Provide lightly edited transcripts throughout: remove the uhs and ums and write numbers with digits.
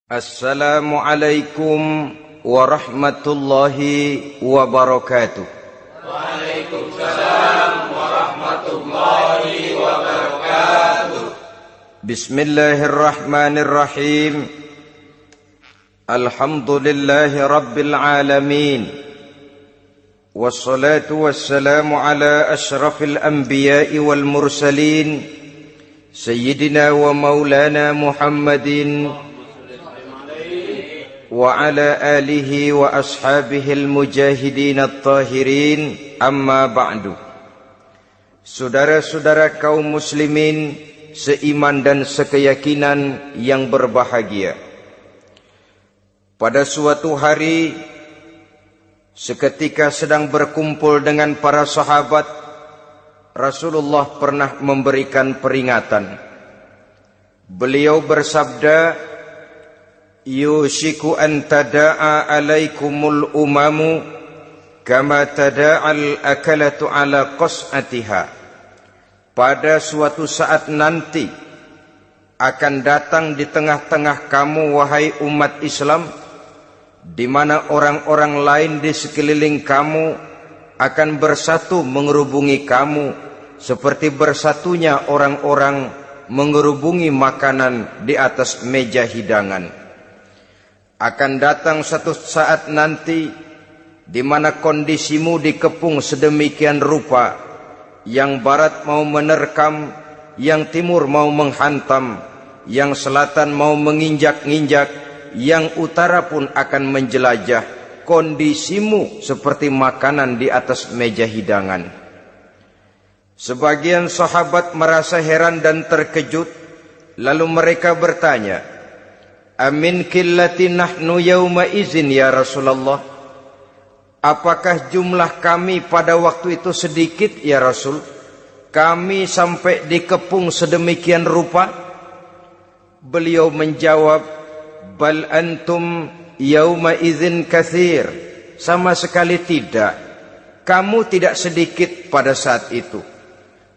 Assalamualaikum warahmatullahi wabarakatuh. Waalaikumsalam warahmatullahi wabarakatuh. Bismillahirrahmanirrahim. Alhamdulillahi rabbil alamin. Wassalatu wassalamu ala ashrafil anbiya'i wal mursalin, Sayyidina wa maulana Muhammadin wa ala alihi wa ashabihi al-mujahidin at-tahirin, amma ba'du. Saudara-saudara kaum muslimin seiman dan sekeyakinan yang berbahagia, pada suatu hari seketika sedang berkumpul dengan para sahabat, Rasulullah pernah memberikan peringatan. Beliau bersabda, yushiku an tada'a alaikumul umamu kama tada'al akalatu ala qas'atiha. Pada suatu saat nanti akan datang di tengah-tengah kamu, wahai umat Islam, di mana orang-orang lain di sekeliling kamu akan bersatu mengerubungi kamu seperti bersatunya orang-orang mengerubungi makanan di atas meja hidangan. Akan datang satu saat nanti di mana kondisimu dikepung sedemikian rupa, yang barat mau menerkam, yang timur mau menghantam, yang selatan mau menginjak-injak, yang utara pun akan menjelajah. Kondisimu seperti makanan di atas meja hidangan. Sebagian sahabat merasa heran dan terkejut, lalu mereka bertanya, amin qillati nahnu yawma izin ya Rasulullah? Apakah jumlah kami pada waktu itu sedikit ya Rasul? Kami sampai dikepung sedemikian rupa? Beliau menjawab, bal antum yawma izin katsir. Sama sekali tidak. Kamu tidak sedikit pada saat itu.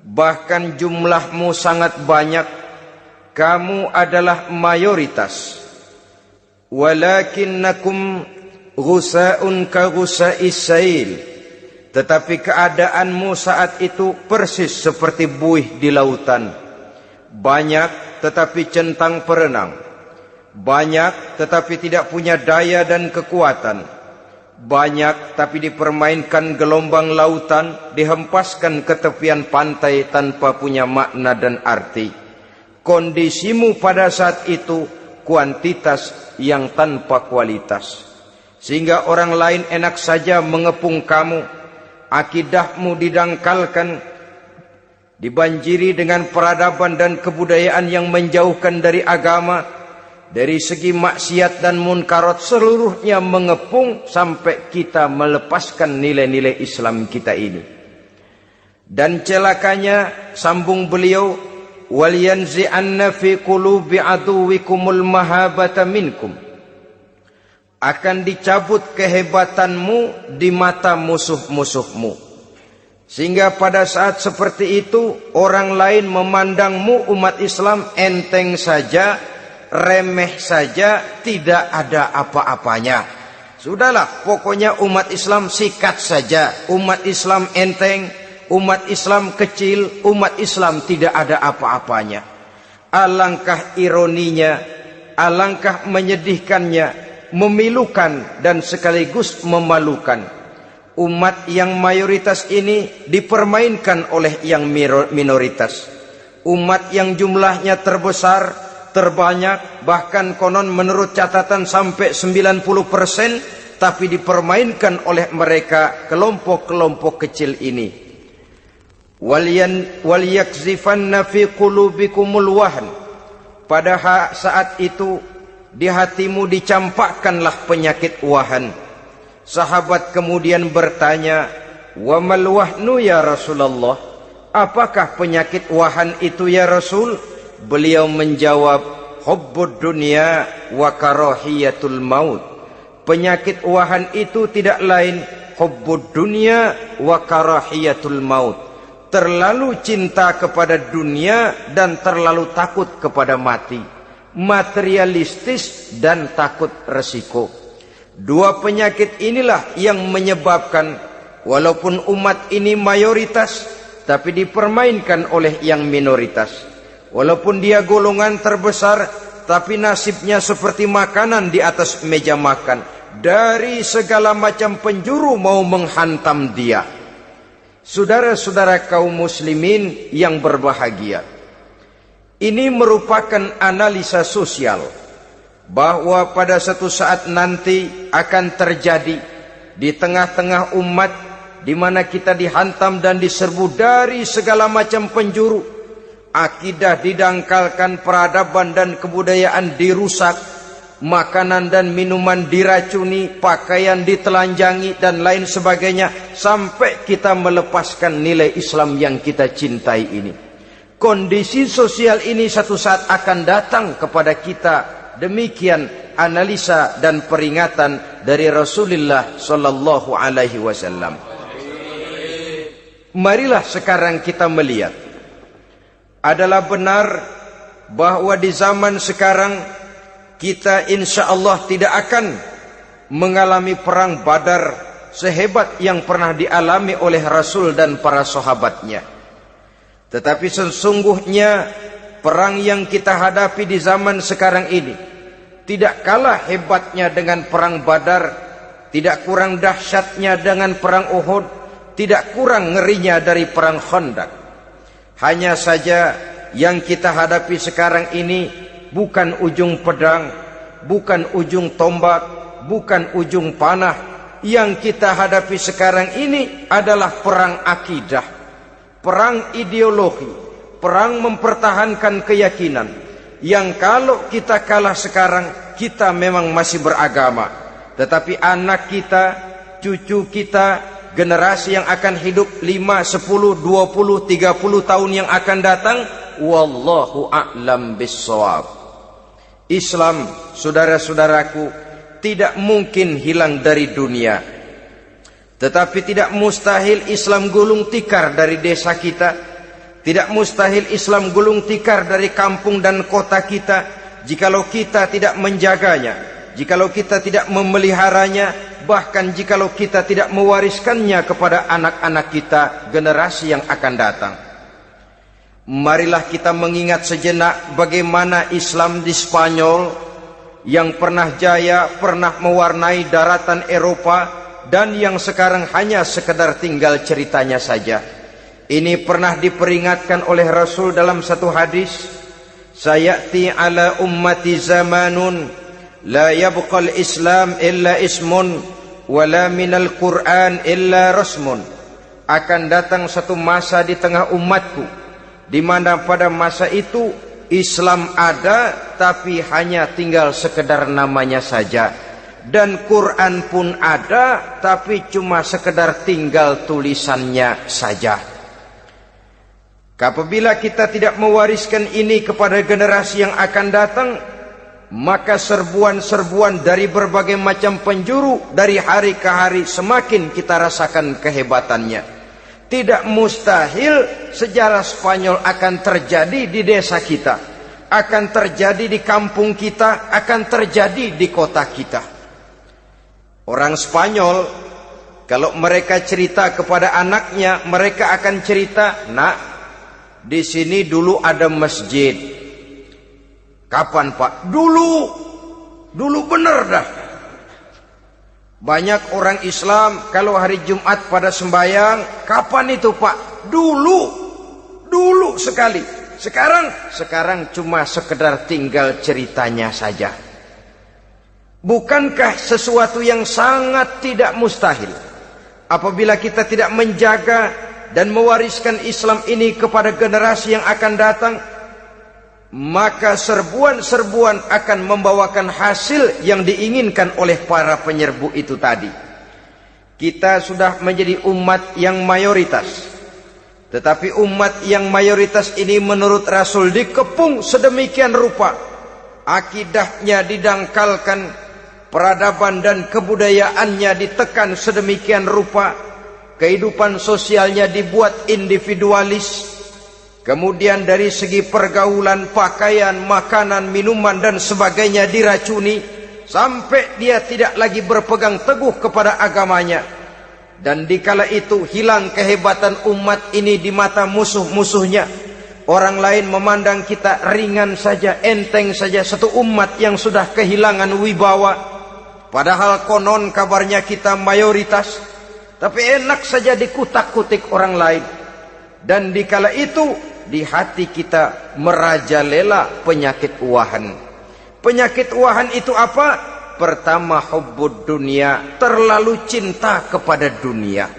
Bahkan jumlahmu sangat banyak. Kamu adalah mayoritas. Walakinnakum ghusa'un ka ghusa'is sail. Tetapi keadaanmu saat itu persis seperti buih di lautan. Banyak tetapi centang perenang. Banyak tetapi tidak punya daya dan kekuatan. Banyak tapi dipermainkan gelombang lautan, dihempaskan ke tepian pantai tanpa punya makna dan arti. Kondisimu pada saat itu kuantitas yang tanpa kualitas, sehingga orang lain enak saja mengepung kamu. Akidahmu didangkalkan, dibanjiri dengan peradaban dan kebudayaan yang menjauhkan dari agama. Dari segi maksiat dan munkarat seluruhnya mengepung sampai kita melepaskan nilai-nilai Islam kita ini. Dan celakanya, sambung beliau, wal yanzi'anna fi qulubi aduwikumul mahabata minkum. Akan dicabut kehebatanmu di mata musuh-musuhmu, sehingga pada saat seperti itu orang lain memandangmu umat Islam enteng saja, remeh saja, tidak ada apa-apanya. Sudahlah, pokoknya umat Islam sikat saja. Umat Islam enteng, umat Islam kecil, umat Islam tidak ada apa-apanya. Alangkah ironinya, alangkah menyedihkannya, memilukan dan sekaligus memalukan. Umat yang mayoritas ini dipermainkan oleh yang minoritas. Umat yang jumlahnya terbesar, terbanyak, bahkan konon menurut catatan sampai 90%, tapi dipermainkan oleh mereka, kelompok-kelompok kecil ini. Wal yakzifanna fi qulubikumul wahn. Pada saat itu di hatimu dicampakkanlah penyakit wahan. Sahabat kemudian bertanya, wa mal wahnu ya Rasulullah? Apakah penyakit wahan itu ya Rasul? Beliau menjawab, hubbud dunya wa karahiyatul maut. Penyakit wahan itu tidak lain hubbud dunya wa karahiyatul maut. Terlalu cinta kepada dunia dan terlalu takut kepada mati. materialistis dan takut resiko. Dua penyakit inilah yang menyebabkan walaupun umat ini mayoritas, tapi dipermainkan oleh yang minoritas. Walaupun dia golongan terbesar, tapi nasibnya seperti makanan di atas meja makan. Dari segala macam penjuru mau menghantam dia. Saudara-saudara kaum muslimin yang berbahagia, ini merupakan analisa sosial bahwa pada satu saat nanti akan terjadi di tengah-tengah umat di mana kita dihantam dan diserbu dari segala macam penjuru. Akidah didangkalkan, peradaban dan kebudayaan dirusak, makanan dan minuman diracuni, pakaian ditelanjangi dan lain sebagainya, sampai kita melepaskan nilai Islam yang kita cintai ini. Kondisi sosial ini satu saat akan datang kepada kita. Demikian analisa dan peringatan dari Rasulullah sallallahu alaihi wasallam. Marilah sekarang kita melihat, adalah benar bahwa di zaman sekarang kita insya Allah tidak akan mengalami perang Badar sehebat yang pernah dialami oleh Rasul dan para sahabatnya. Tetapi sesungguhnya perang yang kita hadapi di zaman sekarang ini tidak kalah hebatnya dengan perang Badar, tidak kurang dahsyatnya dengan perang Uhud, tidak kurang ngerinya dari perang Khandaq. Hanya saja yang kita hadapi sekarang ini bukan ujung pedang, bukan ujung tombak, bukan ujung panah. Yang kita hadapi sekarang ini adalah perang akidah, perang ideologi, perang mempertahankan keyakinan. Yang kalau kita kalah sekarang, kita memang masih beragama. Tetapi anak kita, cucu kita, generasi yang akan hidup 5, 10, 20, 30 tahun yang akan datang, wallahu a'lam bissawab. Islam, saudara-saudaraku, tidak mungkin hilang dari dunia. Tetapi tidak mustahil Islam gulung tikar dari desa kita. Tidak mustahil Islam gulung tikar dari kampung dan kota kita, jikalau kita tidak menjaganya, jikalau kita tidak memeliharanya, bahkan jikalau kita tidak mewariskannya kepada anak-anak kita, generasi yang akan datang. Marilah kita mengingat sejenak bagaimana Islam di Spanyol yang pernah jaya, pernah mewarnai daratan Eropa, dan yang sekarang hanya sekedar tinggal ceritanya saja. Ini pernah diperingatkan oleh Rasul dalam satu hadis, sayati ala ummati zamanun la yabqal Islam illa ismun wala minal Quran illa rasmun. Akan datang satu masa di tengah umatku di mana pada masa itu Islam ada tapi hanya tinggal sekedar namanya saja, dan Quran pun ada tapi cuma sekedar tinggal tulisannya saja. Apabila kita tidak mewariskan ini kepada generasi yang akan datang, maka serbuan-serbuan dari berbagai macam penjuru dari hari ke hari semakin kita rasakan kehebatannya. Tidak mustahil sejarah Spanyol akan terjadi di desa kita, akan terjadi di kampung kita, akan terjadi di kota kita. Orang Spanyol kalau mereka cerita kepada anaknya, mereka akan cerita, "Nak, di sini dulu ada masjid." Kapan, Pak? Dulu bener dah. Banyak orang Islam kalau hari Jumat pada sembahyang, kapan itu, Pak? Dulu sekali. Sekarang cuma sekedar tinggal ceritanya saja. Bukankah sesuatu yang sangat tidak mustahil apabila kita tidak menjaga dan mewariskan Islam ini kepada generasi yang akan datang, maka serbuan-serbuan akan membawakan hasil yang diinginkan oleh para penyerbu itu tadi. Kita sudah menjadi umat yang mayoritas, tetapi umat yang mayoritas ini menurut Rasul dikepung sedemikian rupa, akidahnya didangkalkan, peradaban dan kebudayaannya ditekan sedemikian rupa, kehidupan sosialnya dibuat individualis, kemudian dari segi pergaulan, pakaian, makanan, minuman dan sebagainya diracuni, sampai dia tidak lagi berpegang teguh kepada agamanya. Dan dikala itu hilang kehebatan umat ini di mata musuh-musuhnya. Orang lain memandang kita ringan saja, enteng saja, satu umat yang sudah kehilangan wibawa. Padahal konon kabarnya kita mayoritas, tapi enak saja dikutak-kutik orang lain. Dan dikala itu di hati kita merajalela penyakit uahan. Penyakit uahan itu apa? Pertama, hubbud dunia, terlalu cinta kepada dunia.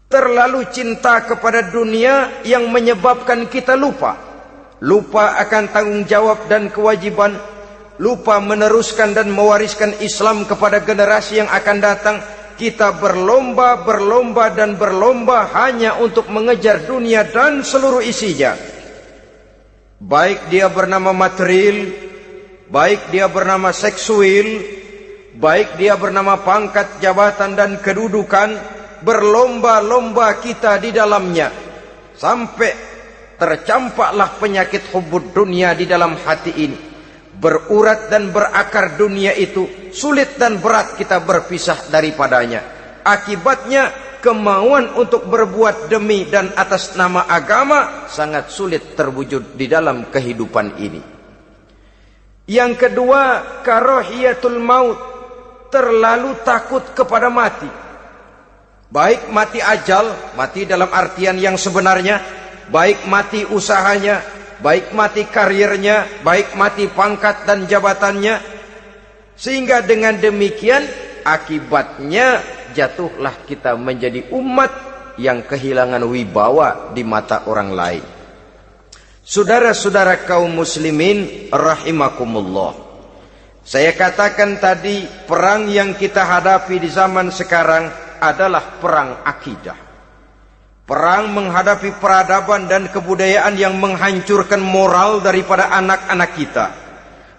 Terlalu cinta kepada dunia yang menyebabkan kita lupa akan tanggung jawab dan kewajiban, lupa meneruskan dan mewariskan Islam kepada generasi yang akan datang. Kita berlomba dan berlomba hanya untuk mengejar dunia dan seluruh isinya. Baik dia bernama material, baik dia bernama seksual, baik dia bernama pangkat, jabatan dan kedudukan. Berlomba-lomba kita di dalamnya, sampai tercampaklah penyakit hubbud dunia di dalam hati ini. Berurat dan berakar dunia itu, sulit dan berat kita berpisah daripadanya. Akibatnya kemauan untuk berbuat demi dan atas nama agama sangat sulit terwujud di dalam kehidupan ini. Yang kedua, karahiyatul maut, terlalu takut kepada mati. Baik mati ajal, mati dalam artian yang sebenarnya, baik mati usahanya, baik mati karirnya, baik mati pangkat dan jabatannya. Sehingga dengan demikian akibatnya jatuhlah kita menjadi umat yang kehilangan wibawa di mata orang lain. Saudara-saudara kaum muslimin rahimakumullah, saya katakan tadi, perang yang kita hadapi di zaman sekarang adalah perang akidah. Perang menghadapi peradaban dan kebudayaan yang menghancurkan moral daripada anak-anak kita.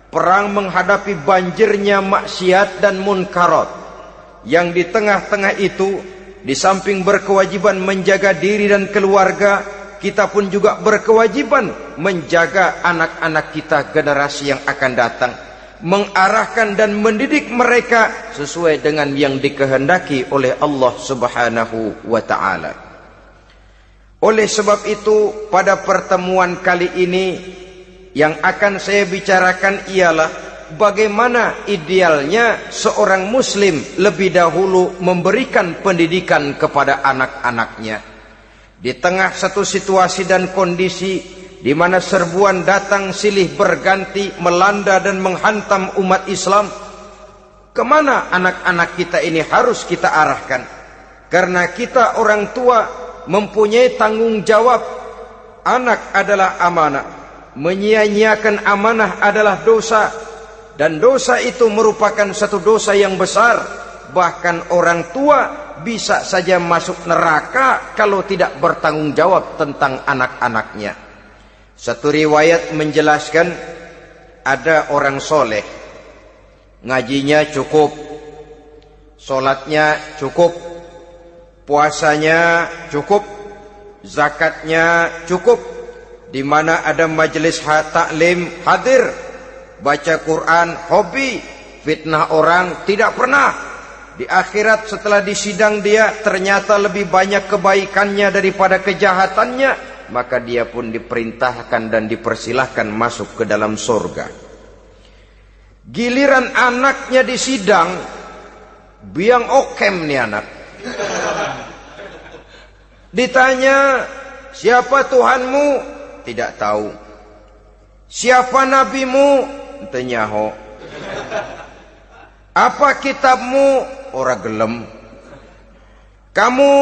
Perang menghadapi banjirnya maksiat dan munkarat. Yang di tengah-tengah itu, di samping berkewajiban menjaga diri dan keluarga, kita pun juga berkewajiban menjaga anak-anak kita, generasi yang akan datang, mengarahkan dan mendidik mereka sesuai dengan yang dikehendaki oleh Allah Subhanahu wa ta'ala. Oleh sebab itu, pada pertemuan kali ini yang akan saya bicarakan ialah bagaimana idealnya seorang muslim lebih dahulu memberikan pendidikan kepada anak-anaknya. Di tengah satu situasi dan kondisi di mana serbuan datang silih berganti melanda dan menghantam umat Islam, kemana anak-anak kita ini harus kita arahkan? Karena kita orang tua mempunyai tanggung jawab. Anak adalah amanah, menyia-nyiakan amanah adalah dosa, dan dosa itu merupakan satu dosa yang besar. Bahkan orang tua bisa saja masuk neraka kalau tidak bertanggung jawab tentang anak-anaknya. Satu riwayat menjelaskan, ada orang soleh, ngajinya cukup, solatnya cukup, puasanya cukup, zakatnya cukup, di mana ada majelis taklim hadir, baca Quran hobi, fitnah orang tidak pernah. Di akhirat setelah disidang dia ternyata lebih banyak kebaikannya daripada kejahatannya, maka dia pun diperintahkan dan dipersilahkan masuk ke dalam surga. Giliran anaknya disidang, biang okem nih anak. Ditanya, siapa Tuhanmu? Tidak tahu. Siapa nabimu? Tenyaho. Apa kitabmu? Ora gelem. Kamu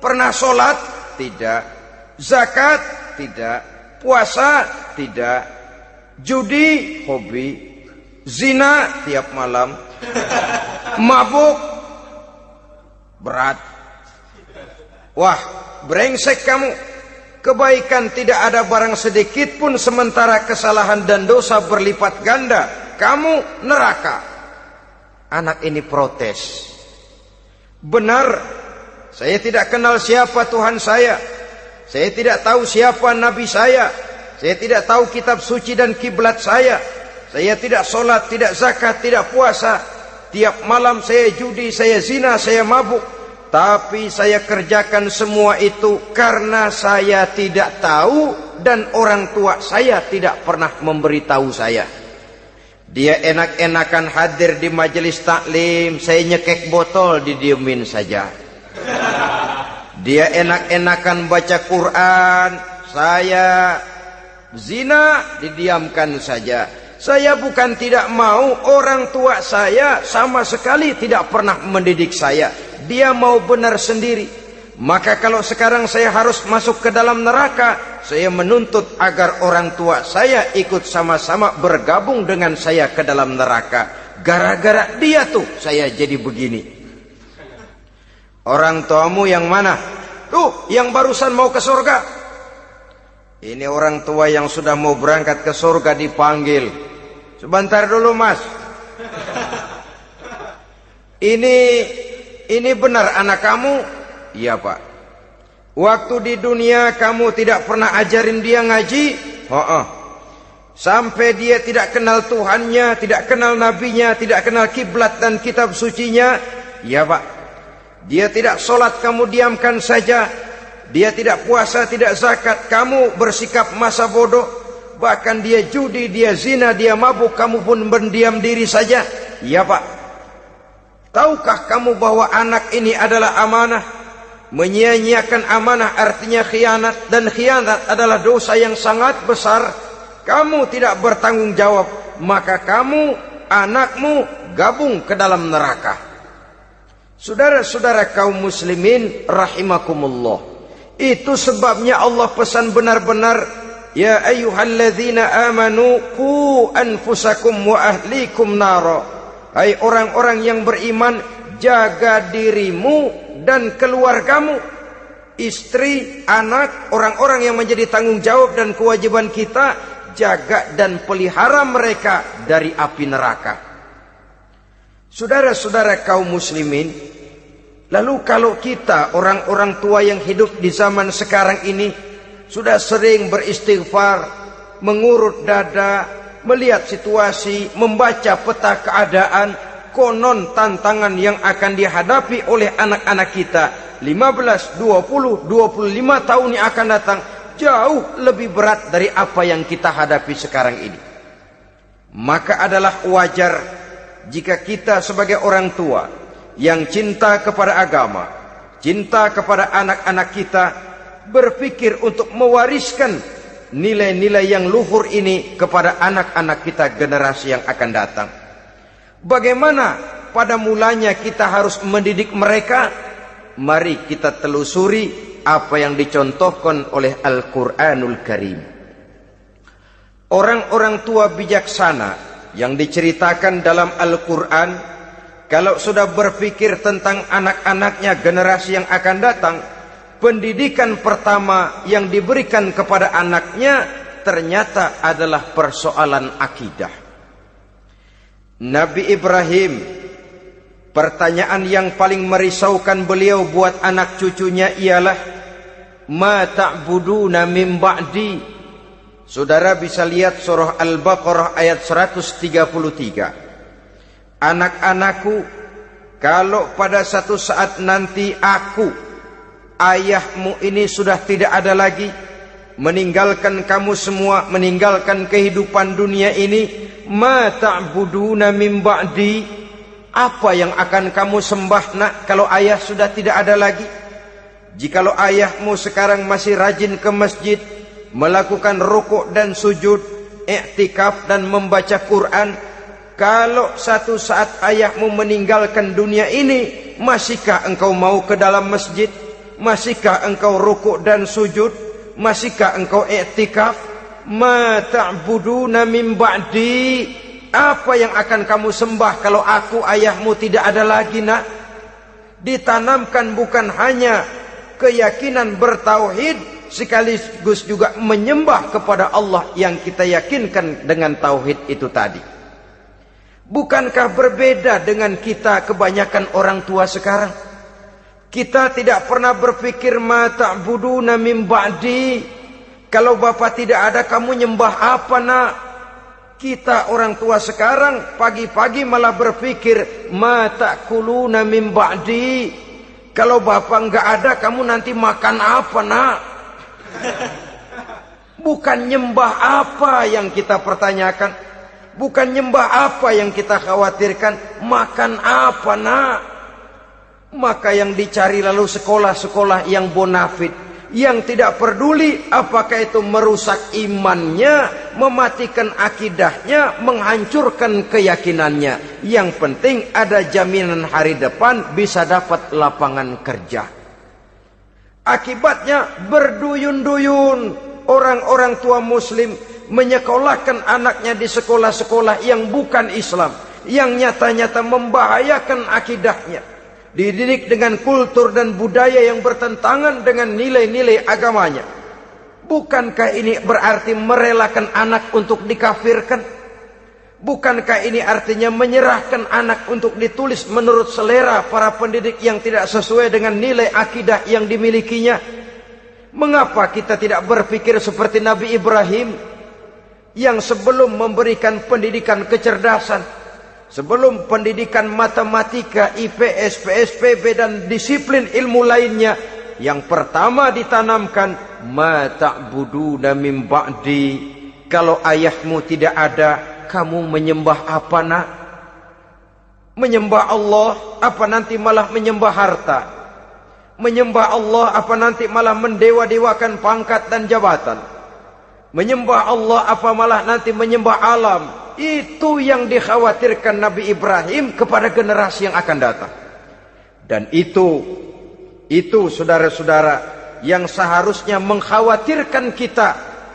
pernah sholat? Tidak. Zakat? Tidak. Puasa? Tidak. Judi? Hobi. Zina? Tiap malam. Mabuk? Berat. Wah, brengsek kamu. Kebaikan tidak ada barang sedikit pun, sementara kesalahan dan dosa berlipat ganda. Kamu neraka. Anak ini protes. Benar, saya tidak kenal siapa Tuhan saya. Saya tidak tahu siapa nabi saya. Saya tidak tahu kitab suci dan kiblat saya. Saya tidak sholat, tidak zakat, tidak puasa. Tiap malam saya judi, saya zina, saya mabuk. Tapi saya kerjakan semua itu karena saya tidak tahu dan orang tua saya tidak pernah memberitahu saya. Dia enak-enakan hadir di majelis taklim, saya nyekek botol, didiemin saja. Dia enak-enakan baca Quran, saya zina, didiamkan saja. Saya bukan tidak mau, orang tua saya sama sekali tidak pernah mendidik saya. Dia mau benar sendiri. Maka kalau sekarang saya harus masuk ke dalam neraka, saya menuntut agar orang tua saya ikut sama-sama bergabung dengan saya ke dalam neraka. Gara-gara dia tuh saya jadi begini. Orang tuamu yang mana? Tuh, yang barusan mau ke surga. Ini orang tua yang sudah mau berangkat ke surga dipanggil. Sebentar dulu mas. Ini benar anak kamu? Iya pak. Waktu di dunia kamu tidak pernah ajarin dia ngaji? Sampai dia tidak kenal Tuhannya, tidak kenal nabinya, tidak kenal kiblat dan kitab sucinya? Iya pak. Dia tidak sholat, kamu diamkan saja. Dia tidak puasa, tidak zakat, kamu bersikap masa bodoh. Bahkan dia judi, dia zina, dia mabuk, kamu pun berdiam diri saja. Iya pak. Tahukah kamu bahwa anak ini adalah amanah? Menyia-nyiakan amanah artinya khianat, dan khianat adalah dosa yang sangat besar. Kamu tidak bertanggung jawab, maka kamu, anakmu gabung ke dalam neraka. Saudara-saudara kaum muslimin rahimakumullah. Itu sebabnya Allah pesan benar-benar, ya ayyuhalladzina amanu qu anfusakum wa ahlikum nara. Hai orang-orang yang beriman, jaga dirimu dan keluargamu, istri, anak, orang-orang yang menjadi tanggung jawab dan kewajiban kita, jaga dan pelihara mereka dari api neraka. Saudara-saudara kaum muslimin, lalu kalau kita orang-orang tua yang hidup di zaman sekarang ini sudah sering beristighfar, mengurut dada, melihat situasi, membaca peta keadaan, konon tantangan yang akan dihadapi oleh anak-anak kita 15, 20, 25 tahun yang akan datang jauh lebih berat dari apa yang kita hadapi sekarang ini. Maka adalah wajar jika kita sebagai orang tua yang cinta kepada agama, cinta kepada anak-anak kita, berpikir untuk mewariskan nilai-nilai yang luhur ini kepada anak-anak kita generasi yang akan datang. Bagaimana pada mulanya kita harus mendidik mereka? Mari kita telusuri apa yang dicontohkan oleh Al-Quranul Karim. Orang-orang tua bijaksana yang diceritakan dalam Al-Quran, kalau sudah berpikir tentang anak-anaknya generasi yang akan datang, pendidikan pertama yang diberikan kepada anaknya ternyata adalah persoalan akidah. Nabi Ibrahim, pertanyaan yang paling merisaukan beliau buat anak cucunya ialah, ma ta'buduna min ba'di. Saudara bisa lihat surah Al-Baqarah ayat 133. Anak-anakku, kalau pada satu saat nanti aku, ayahmu ini sudah tidak ada lagi, meninggalkan kamu semua, meninggalkan kehidupan dunia ini, ma ta'buduna min ba'di, apa yang akan kamu sembah nak kalau ayah sudah tidak ada lagi? Jikalau ayahmu sekarang masih rajin ke masjid, melakukan rukuk dan sujud, i'tikaf dan membaca Quran, kalau satu saat ayahmu meninggalkan dunia ini, masihkah engkau mau ke dalam masjid? Masihkah engkau rukuk dan sujud? Masihkah engkau i'tikaf? Ma ta'buduna min ba'di, apa yang akan kamu sembah kalau aku ayahmu tidak ada lagi nak? Ditanamkan bukan hanya keyakinan bertauhid, sekaligus juga menyembah kepada Allah yang kita yakinkan dengan tauhid itu tadi. Bukankah berbeda dengan kita kebanyakan orang tua sekarang? Kita tidak pernah berpikir ma ta'buduna min ba'di. Kalau bapak tidak ada, kamu nyembah apa nak? Kita orang tua sekarang pagi-pagi malah berpikir ma ta'kuluna min ba'di. Kalau bapak enggak ada, kamu nanti makan apa nak? Bukan nyembah apa yang kita pertanyakan, bukan nyembah apa yang kita khawatirkan, makan apa nak? Maka yang dicari lalu sekolah-sekolah yang bonafit, yang tidak peduli apakah itu merusak imannya, mematikan akidahnya, menghancurkan keyakinannya. Yang penting ada jaminan hari depan bisa dapat lapangan kerja. Akibatnya berduyun-duyun orang-orang tua muslim menyekolahkan anaknya di sekolah-sekolah yang bukan Islam, yang nyata-nyata membahayakan akidahnya. Dididik dengan kultur dan budaya yang bertentangan dengan nilai-nilai agamanya. Bukankah ini berarti merelakan anak untuk dikafirkan? Bukankah ini artinya menyerahkan anak untuk ditulis menurut selera para pendidik yang tidak sesuai dengan nilai akidah yang dimilikinya? Mengapa kita tidak berpikir seperti Nabi Ibrahim, yang sebelum memberikan pendidikan kecerdasan, sebelum pendidikan matematika, IPS, PSPB dan disiplin ilmu lainnya, yang pertama ditanamkan ma ta'buduna min ba'di. Kalau ayahmu tidak ada, kamu menyembah apa nak? Menyembah Allah apa nanti malah menyembah harta? Menyembah Allah apa nanti malah mendewa-dewakan pangkat dan jabatan? Menyembah Allah apa malah nanti menyembah alam? Itu yang dikhawatirkan Nabi Ibrahim kepada generasi yang akan datang. Dan itu saudara-saudara yang seharusnya mengkhawatirkan kita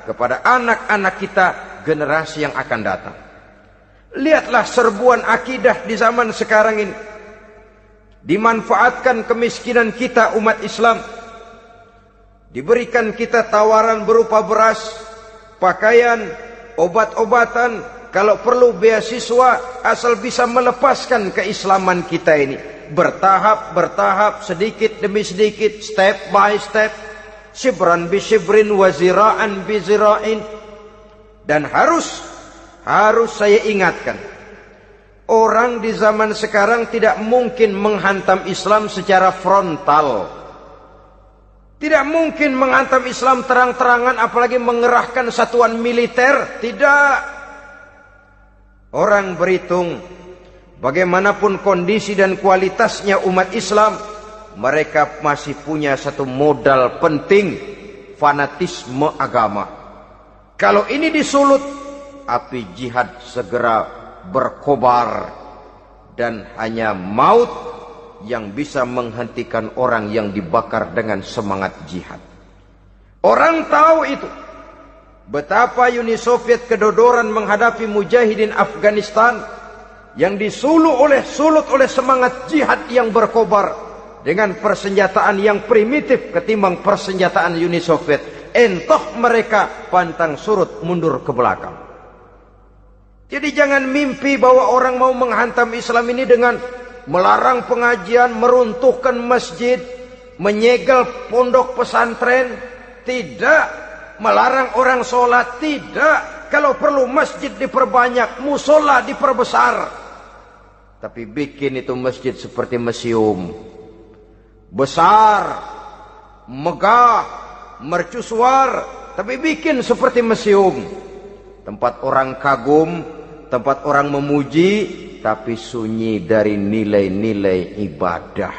kepada anak-anak kita, generasi yang akan datang. Lihatlah serbuan akidah di zaman sekarang ini. Dimanfaatkan kemiskinan kita umat Islam. Diberikan kita tawaran berupa beras, pakaian, obat-obatan, kalau perlu beasiswa, asal bisa melepaskan keislaman kita ini. Bertahap, sedikit demi sedikit, step by step, shibran bi shibrin wa zira'an bi zira'in. Dan harus saya ingatkan, orang di zaman sekarang tidak mungkin menghantam Islam secara frontal. Tidak mungkin menghantam Islam terang-terangan, apalagi mengerahkan satuan militer. Tidak. Orang berhitung bagaimanapun kondisi dan kualitasnya umat Islam, mereka masih punya satu modal penting, fanatisme agama. Kalau ini disulut, api jihad segera berkobar, dan hanya maut yang bisa menghentikan orang yang dibakar dengan semangat jihad. Orang tahu itu. Betapa Uni Soviet kedodoran menghadapi mujahidin Afghanistan yang sulut oleh semangat jihad yang berkobar dengan persenjataan yang primitif ketimbang persenjataan Uni Soviet. Entah mereka pantang surut mundur ke belakang. Jadi jangan mimpi bahwa orang mau menghantam Islam ini dengan melarang pengajian, meruntuhkan masjid, menyegel pondok pesantren. Tidak. Melarang orang sholat, tidak. Kalau perlu masjid diperbanyak, musola diperbesar. Tapi bikin itu masjid seperti museum. Besar, megah, mercusuar, tapi bikin seperti museum. Tempat orang kagum, tempat orang memuji, tapi sunyi dari nilai-nilai ibadah.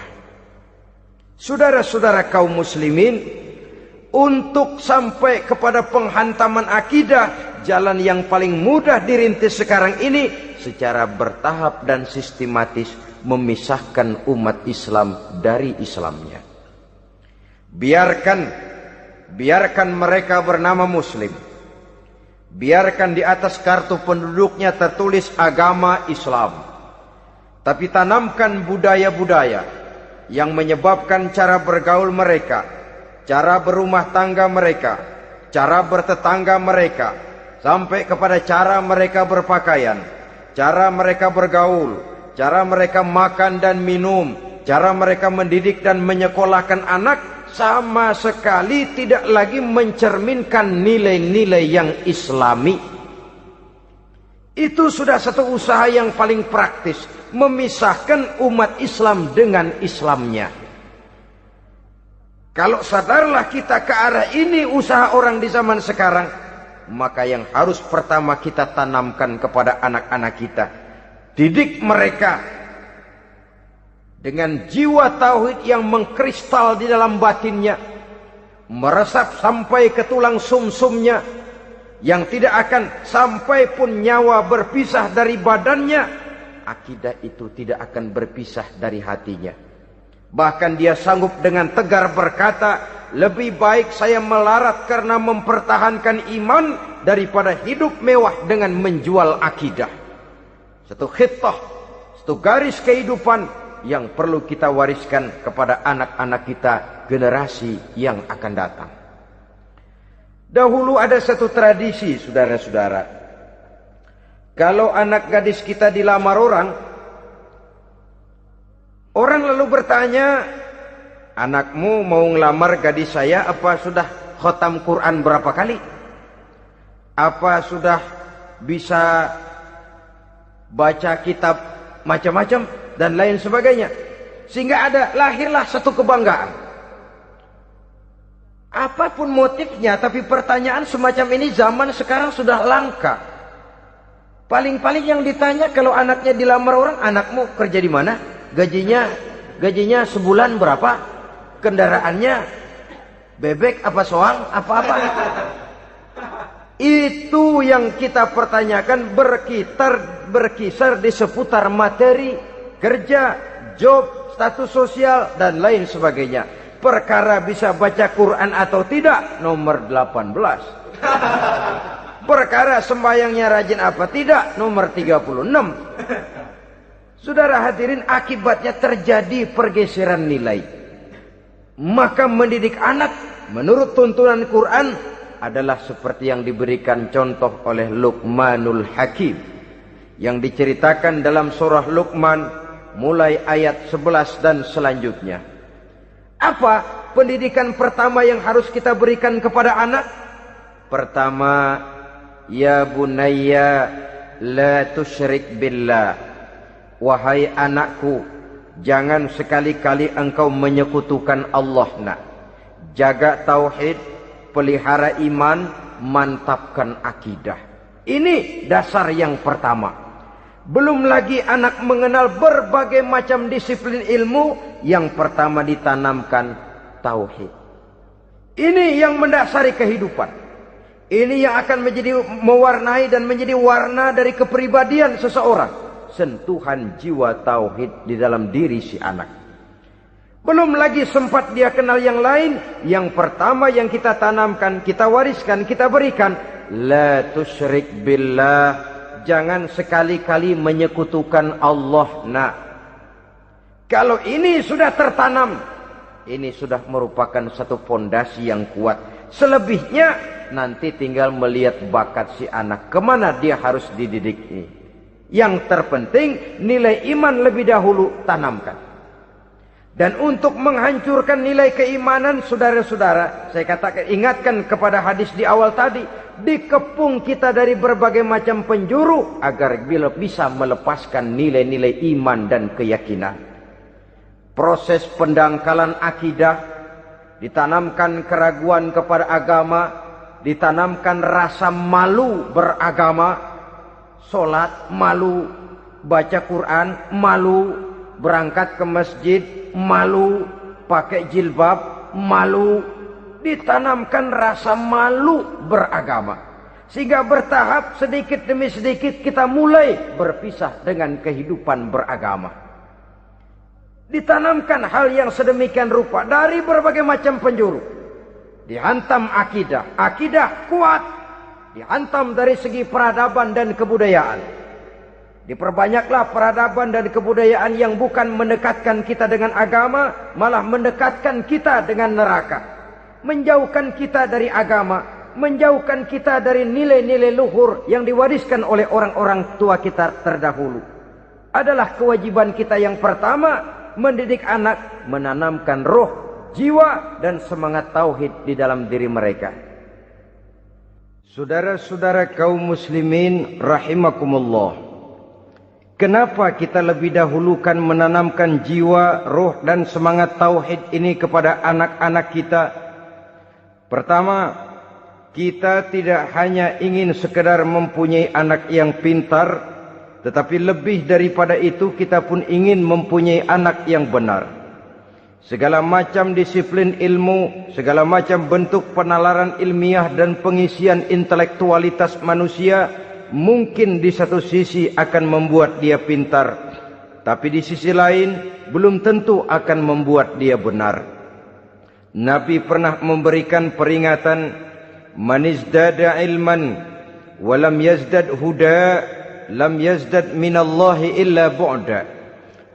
Saudara-saudara kaum muslimin, untuk sampai kepada penghantaman akidah, jalan yang paling mudah dirintis sekarang ini secara bertahap dan sistematis, memisahkan umat Islam dari Islamnya. Biarkan mereka bernama Muslim. Biarkan di atas kartu penduduknya tertulis agama Islam. Tapi tanamkan budaya-budaya yang menyebabkan cara bergaul mereka, cara berumah tangga mereka, cara bertetangga mereka, sampai kepada cara mereka berpakaian, cara mereka bergaul, cara mereka makan dan minum, cara mereka mendidik dan menyekolahkan anak sama sekali tidak lagi mencerminkan nilai-nilai yang islami. Itu sudah satu usaha yang paling praktis, memisahkan umat Islam dengan Islamnya. Kalau sadarlah kita ke arah ini usaha orang di zaman sekarang, maka yang harus pertama kita tanamkan kepada anak-anak kita, didik mereka dengan jiwa tauhid yang mengkristal di dalam batinnya, meresap sampai ke tulang sumsumnya, yang tidak akan sampai pun nyawa berpisah dari badannya, akidah itu tidak akan berpisah dari hatinya. Bahkan dia sanggup dengan tegar berkata, lebih baik saya melarat karena mempertahankan iman daripada hidup mewah dengan menjual akidah. Satu khittah, satu garis kehidupan yang perlu kita wariskan kepada anak-anak kita, generasi yang akan datang. Dahulu ada satu tradisi, saudara-saudara. Kalau anak gadis kita dilamar orang, orang lalu bertanya, anakmu mau ngelamar gadis saya, apa sudah khotam Quran berapa kali? Apa sudah bisa baca kitab macam-macam dan lain sebagainya? Sehingga lahirlah satu kebanggaan. Apapun motifnya, tapi pertanyaan semacam ini zaman sekarang sudah langka. Paling-paling yang ditanya kalau anaknya dilamar orang, anakmu kerja di mana? Gajinya sebulan berapa? Kendaraannya bebek apa soang apa-apa? Itu yang kita pertanyakan, berkisar di seputar materi, kerja, job, status sosial dan lain sebagainya. Perkara bisa baca Quran atau tidak, nomor 18. Perkara sembahyangnya rajin apa tidak, nomor 36. Saudara hadirin, akibatnya terjadi pergeseran nilai. Maka mendidik anak menurut tuntunan Quran adalah seperti yang diberikan contoh oleh Luqmanul Hakim, yang diceritakan dalam surah Luqman mulai ayat 11 dan selanjutnya. Apa pendidikan pertama yang harus kita berikan kepada anak? Pertama, ya bunayya la tusyrik billah. Wahai anakku, jangan sekali-kali engkau menyekutukan Allah nak. Jaga tauhid, pelihara iman, mantapkan akidah. Ini dasar yang pertama. Belum lagi anak mengenal berbagai macam disiplin ilmu, yang pertama ditanamkan tauhid. Ini yang mendasari kehidupan. Ini yang akan mewarnai dan menjadi warna dari kepribadian seseorang. Sentuhan jiwa tauhid di dalam diri si anak. Belum lagi sempat dia kenal yang lain. Yang pertama yang kita tanamkan, kita wariskan, kita berikan, la tusyrik billah. Jangan sekali-kali menyekutukan Allah nak. Kalau ini sudah tertanam, ini sudah merupakan satu fondasi yang kuat. Selebihnya nanti tinggal melihat bakat si anak, kemana dia harus dididik ini. Yang terpenting nilai iman lebih dahulu tanamkan. Dan untuk menghancurkan nilai keimanan, saudara-saudara, saya katakan, ingatkan kepada hadis di awal tadi, dikepung kita dari berbagai macam penjuru agar bisa melepaskan nilai-nilai iman dan keyakinan. Proses pendangkalan akidah, ditanamkan keraguan kepada agama, ditanamkan rasa malu beragama, sholat malu, baca Quran malu, berangkat ke masjid malu, pakai jilbab malu. Ditanamkan rasa malu beragama, sehingga bertahap sedikit demi sedikit kita mulai berpisah dengan kehidupan beragama. Ditanamkan hal yang sedemikian rupa dari berbagai macam penjuru. Dihantam akidah, akidah kuat, dihantam dari segi peradaban dan kebudayaan. Diperbanyaklah peradaban dan kebudayaan yang bukan mendekatkan kita dengan agama, malah mendekatkan kita dengan neraka. Menjauhkan kita dari agama, menjauhkan kita dari nilai-nilai luhur yang diwariskan oleh orang-orang tua kita terdahulu. Adalah kewajiban kita yang pertama, mendidik anak, menanamkan roh, jiwa dan semangat tauhid di dalam diri mereka. Saudara-saudara kaum muslimin rahimakumullah, kenapa kita lebih dahulukan menanamkan jiwa, roh dan semangat tauhid ini kepada anak-anak kita? Pertama, kita tidak hanya ingin sekedar mempunyai anak yang pintar, tetapi lebih daripada itu kita pun ingin mempunyai anak yang benar. Segala macam disiplin ilmu, segala macam bentuk penalaran ilmiah dan pengisian intelektualitas manusia mungkin di satu sisi akan membuat dia pintar, tapi di sisi lain belum tentu akan membuat dia benar. Nabi pernah memberikan peringatan, man izdada ilman walam yazdad huda lam yazdad minallahi illa bu'da.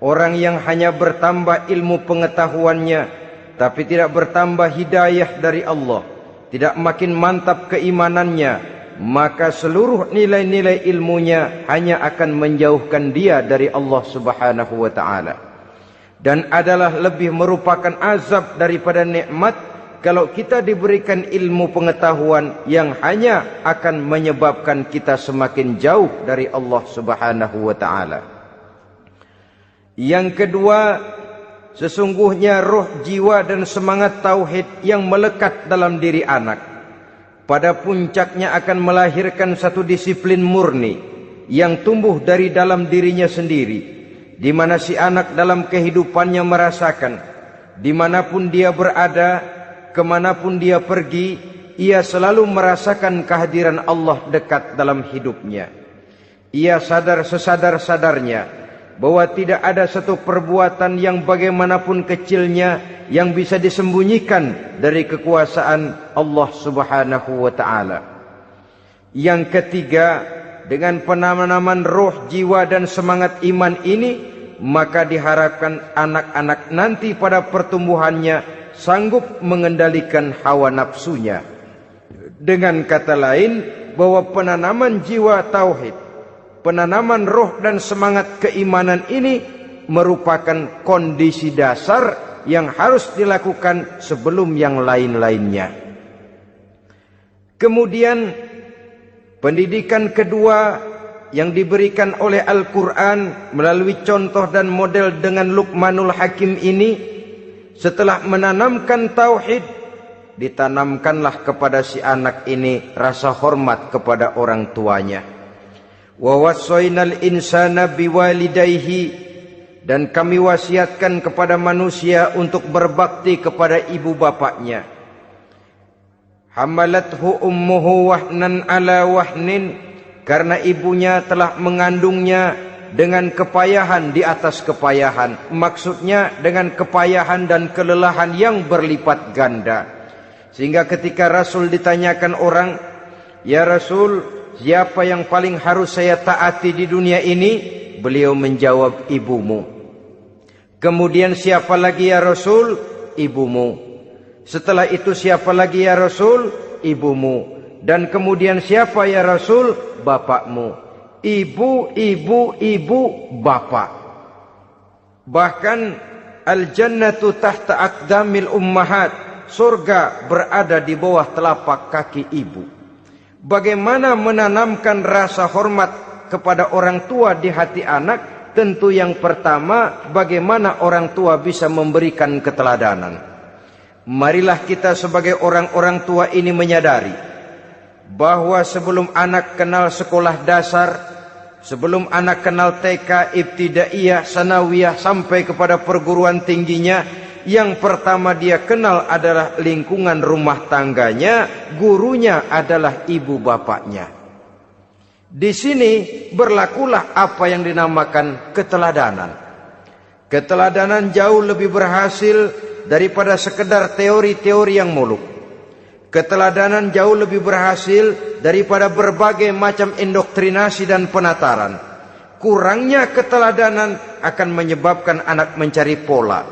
Orang yang hanya bertambah ilmu pengetahuannya tapi tidak bertambah hidayah dari Allah, tidak makin mantap keimanannya, maka seluruh nilai-nilai ilmunya hanya akan menjauhkan dia dari Allah Subhanahu wa taala. Dan adalah lebih merupakan azab daripada nikmat kalau kita diberikan ilmu pengetahuan yang hanya akan menyebabkan kita semakin jauh dari Allah Subhanahu wa taala. Yang kedua, sesungguhnya roh, jiwa dan semangat tauhid yang melekat dalam diri anak pada puncaknya akan melahirkan satu disiplin murni yang tumbuh dari dalam dirinya sendiri, di mana si anak dalam kehidupannya merasakan dimanapun dia berada, kemanapun dia pergi, ia selalu merasakan kehadiran Allah dekat dalam hidupnya. Ia sadar sesadar-sadarnya bahwa tidak ada satu perbuatan yang bagaimanapun kecilnya yang bisa disembunyikan dari kekuasaan Allah Subhanahu wa taala. Yang ketiga, dengan penanaman roh, jiwa dan semangat iman ini, maka diharapkan anak-anak nanti pada pertumbuhannya sanggup mengendalikan hawa nafsunya. Dengan kata lain, bahwa penanaman jiwa tauhid, penanaman roh dan semangat keimanan ini merupakan kondisi dasar yang harus dilakukan sebelum yang lain-lainnya. Kemudian pendidikan kedua yang diberikan oleh Al-Quran melalui contoh dan model dengan Luqmanul Hakim ini, setelah menanamkan tauhid, ditanamkanlah kepada si anak ini rasa hormat kepada orang tuanya. Wa wassaynal insana biwalidayhi, dan kami wasiatkan kepada manusia untuk berbakti kepada ibu bapaknya. Hamalathu ummuhu wahnan ala wahnin, karena ibunya telah mengandungnya dengan kepayahan di atas kepayahan, maksudnya dengan kepayahan dan kelelahan yang berlipat ganda. Sehingga ketika Rasul ditanyakan orang, ya Rasul, siapa yang paling harus saya taati di dunia ini? Beliau menjawab, ibumu. Kemudian siapa lagi ya Rasul? Ibumu. Setelah itu siapa lagi ya Rasul? Ibumu. Dan kemudian siapa ya Rasul? Bapakmu. Ibu, ibu, ibu, bapak. Bahkan al-jannatu tahta aqdamil ummahat, surga berada di bawah telapak kaki ibu. Bagaimana menanamkan rasa hormat kepada orang tua di hati anak? Tentu yang pertama, bagaimana orang tua bisa memberikan keteladanan. Marilah kita sebagai orang-orang tua ini menyadari bahwa sebelum anak kenal sekolah dasar, sebelum anak kenal TK, ibtidaiyah, sanawiyah sampai kepada perguruan tingginya, yang pertama dia kenal adalah lingkungan rumah tangganya, gurunya adalah ibu bapaknya. Di sini berlakulah apa yang dinamakan keteladanan. Keteladanan jauh lebih berhasil daripada sekedar teori-teori yang muluk. Keteladanan jauh lebih berhasil daripada berbagai macam indoktrinasi dan penataran. Kurangnya keteladanan akan menyebabkan anak mencari pola.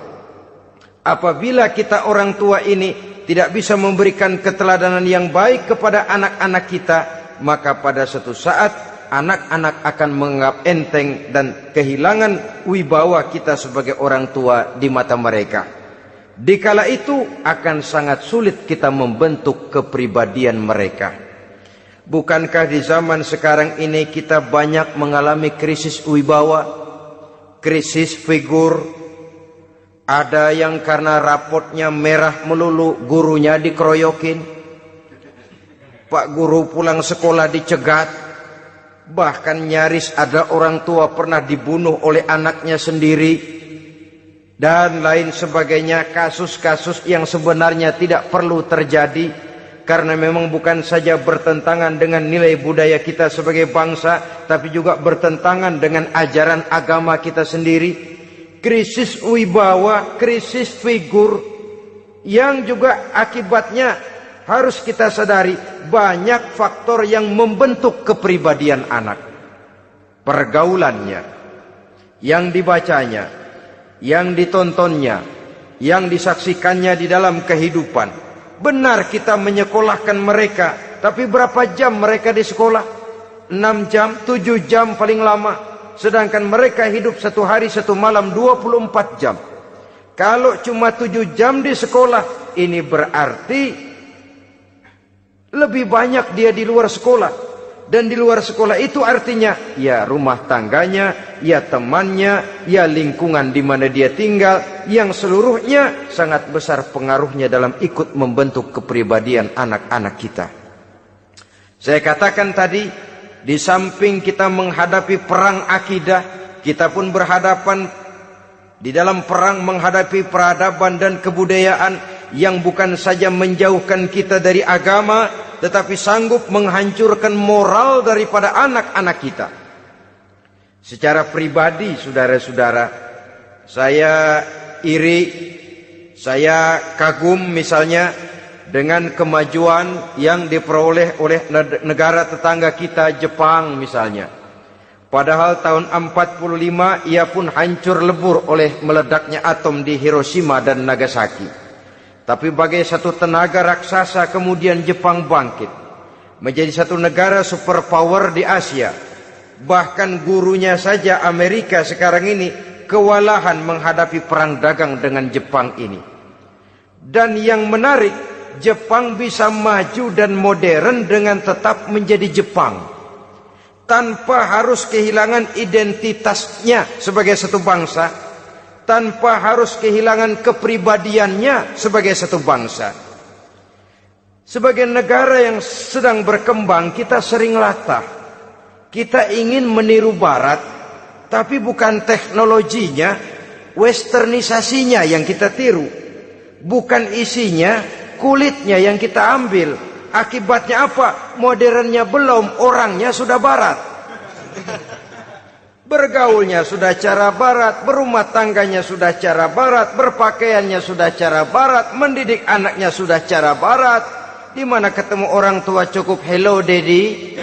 Apabila kita orang tua ini tidak bisa memberikan keteladanan yang baik kepada anak-anak kita, maka pada suatu saat anak-anak akan menganggap enteng dan kehilangan wibawa kita sebagai orang tua di mata mereka. Dikala itu akan sangat sulit kita membentuk kepribadian mereka. Bukankah di zaman sekarang ini kita banyak mengalami krisis wibawa, krisis figur? Ada yang karena rapotnya merah melulu, gurunya dikeroyokin. Pak guru pulang sekolah dicegat. Bahkan nyaris ada orang tua pernah dibunuh oleh anaknya sendiri. Dan lain sebagainya, kasus-kasus yang sebenarnya tidak perlu terjadi. Karena memang bukan saja bertentangan dengan nilai budaya kita sebagai bangsa, tapi juga bertentangan dengan ajaran agama kita sendiri. Krisis wibawa, krisis figur, yang juga akibatnya harus kita sadari banyak faktor yang membentuk kepribadian anak. Pergaulannya, yang dibacanya, yang ditontonnya, yang disaksikannya di dalam kehidupan. Benar kita menyekolahkan mereka, tapi berapa jam mereka di sekolah? 6 jam, 7 jam paling lama. Sedangkan mereka hidup 1 hari 1 malam 24 jam. Kalau cuma 7 jam di sekolah, ini berarti lebih banyak dia di luar sekolah. Dan di luar sekolah itu artinya ya rumah tangganya, ya temannya, ya lingkungan di mana dia tinggal, yang seluruhnya sangat besar pengaruhnya dalam ikut membentuk kepribadian anak-anak kita. Saya katakan tadi, di samping kita menghadapi perang akidah, kita pun berhadapan di dalam perang menghadapi peradaban dan kebudayaan yang bukan saja menjauhkan kita dari agama, tetapi sanggup menghancurkan moral daripada anak-anak kita. Secara pribadi, saudara-saudara, saya iri, saya kagum misalnya dengan kemajuan yang diperoleh oleh negara tetangga kita, Jepang misalnya. Padahal tahun 45 ia pun hancur lebur oleh meledaknya atom di Hiroshima dan Nagasaki. Tapi bagai satu tenaga raksasa kemudian Jepang bangkit menjadi satu negara superpower di Asia. Bahkan gurunya saja Amerika sekarang ini kewalahan menghadapi perang dagang dengan Jepang ini. Dan yang menarik, Jepang bisa maju dan modern dengan tetap menjadi Jepang, tanpa harus kehilangan identitasnya sebagai satu bangsa, tanpa harus kehilangan kepribadiannya sebagai satu bangsa. Sebagai negara yang sedang berkembang, kita sering latah. Kita ingin meniru Barat, tapi bukan teknologinya, westernisasinya yang kita tiru. Bukan isinya, kulitnya yang kita ambil. Akibatnya apa? Modernnya belum, orangnya sudah Barat. Bergaulnya sudah cara Barat, berumah tangganya sudah cara Barat, berpakaiannya sudah cara Barat, mendidik anaknya sudah cara Barat. Di mana ketemu orang tua cukup hello daddy.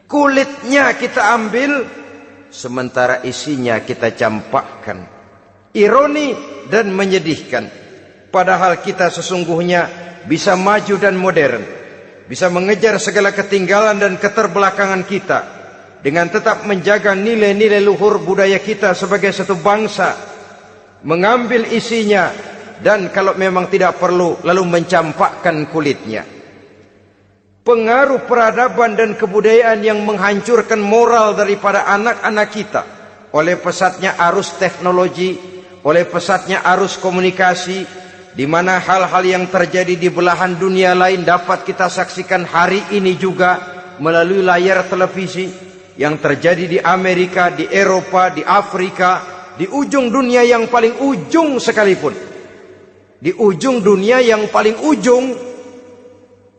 Kulitnya kita ambil, sementara isinya kita campakkan. Ironi dan menyedihkan. Padahal kita sesungguhnya bisa maju dan modern, bisa mengejar segala ketinggalan dan keterbelakangan kita, dengan tetap menjaga nilai-nilai luhur budaya kita sebagai satu bangsa, mengambil isinya, dan kalau memang tidak perlu, lalu mencampakkan kulitnya. Pengaruh peradaban dan kebudayaan yang menghancurkan moral daripada anak-anak kita oleh pesatnya arus teknologi, oleh pesatnya arus komunikasi, di mana hal-hal yang terjadi di belahan dunia lain dapat kita saksikan hari ini juga melalui layar televisi, yang terjadi di Amerika, di Eropa, di Afrika, di ujung dunia yang paling ujung sekalipun. Di ujung dunia yang paling ujung,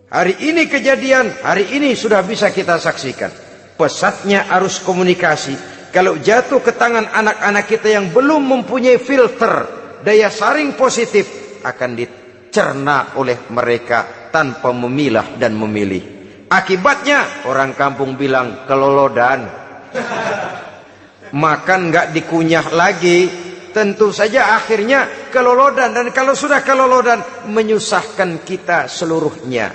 hari ini kejadian, hari ini sudah bisa kita saksikan. Pesatnya arus komunikasi, kalau jatuh ke tangan anak-anak kita yang belum mempunyai filter, daya saring positif, akan dicerna oleh mereka tanpa memilah dan memilih. Akibatnya orang kampung bilang kelolodan. Makan nggak dikunyah lagi. Tentu saja akhirnya kelolodan, dan kalau sudah kelolodan menyusahkan kita seluruhnya.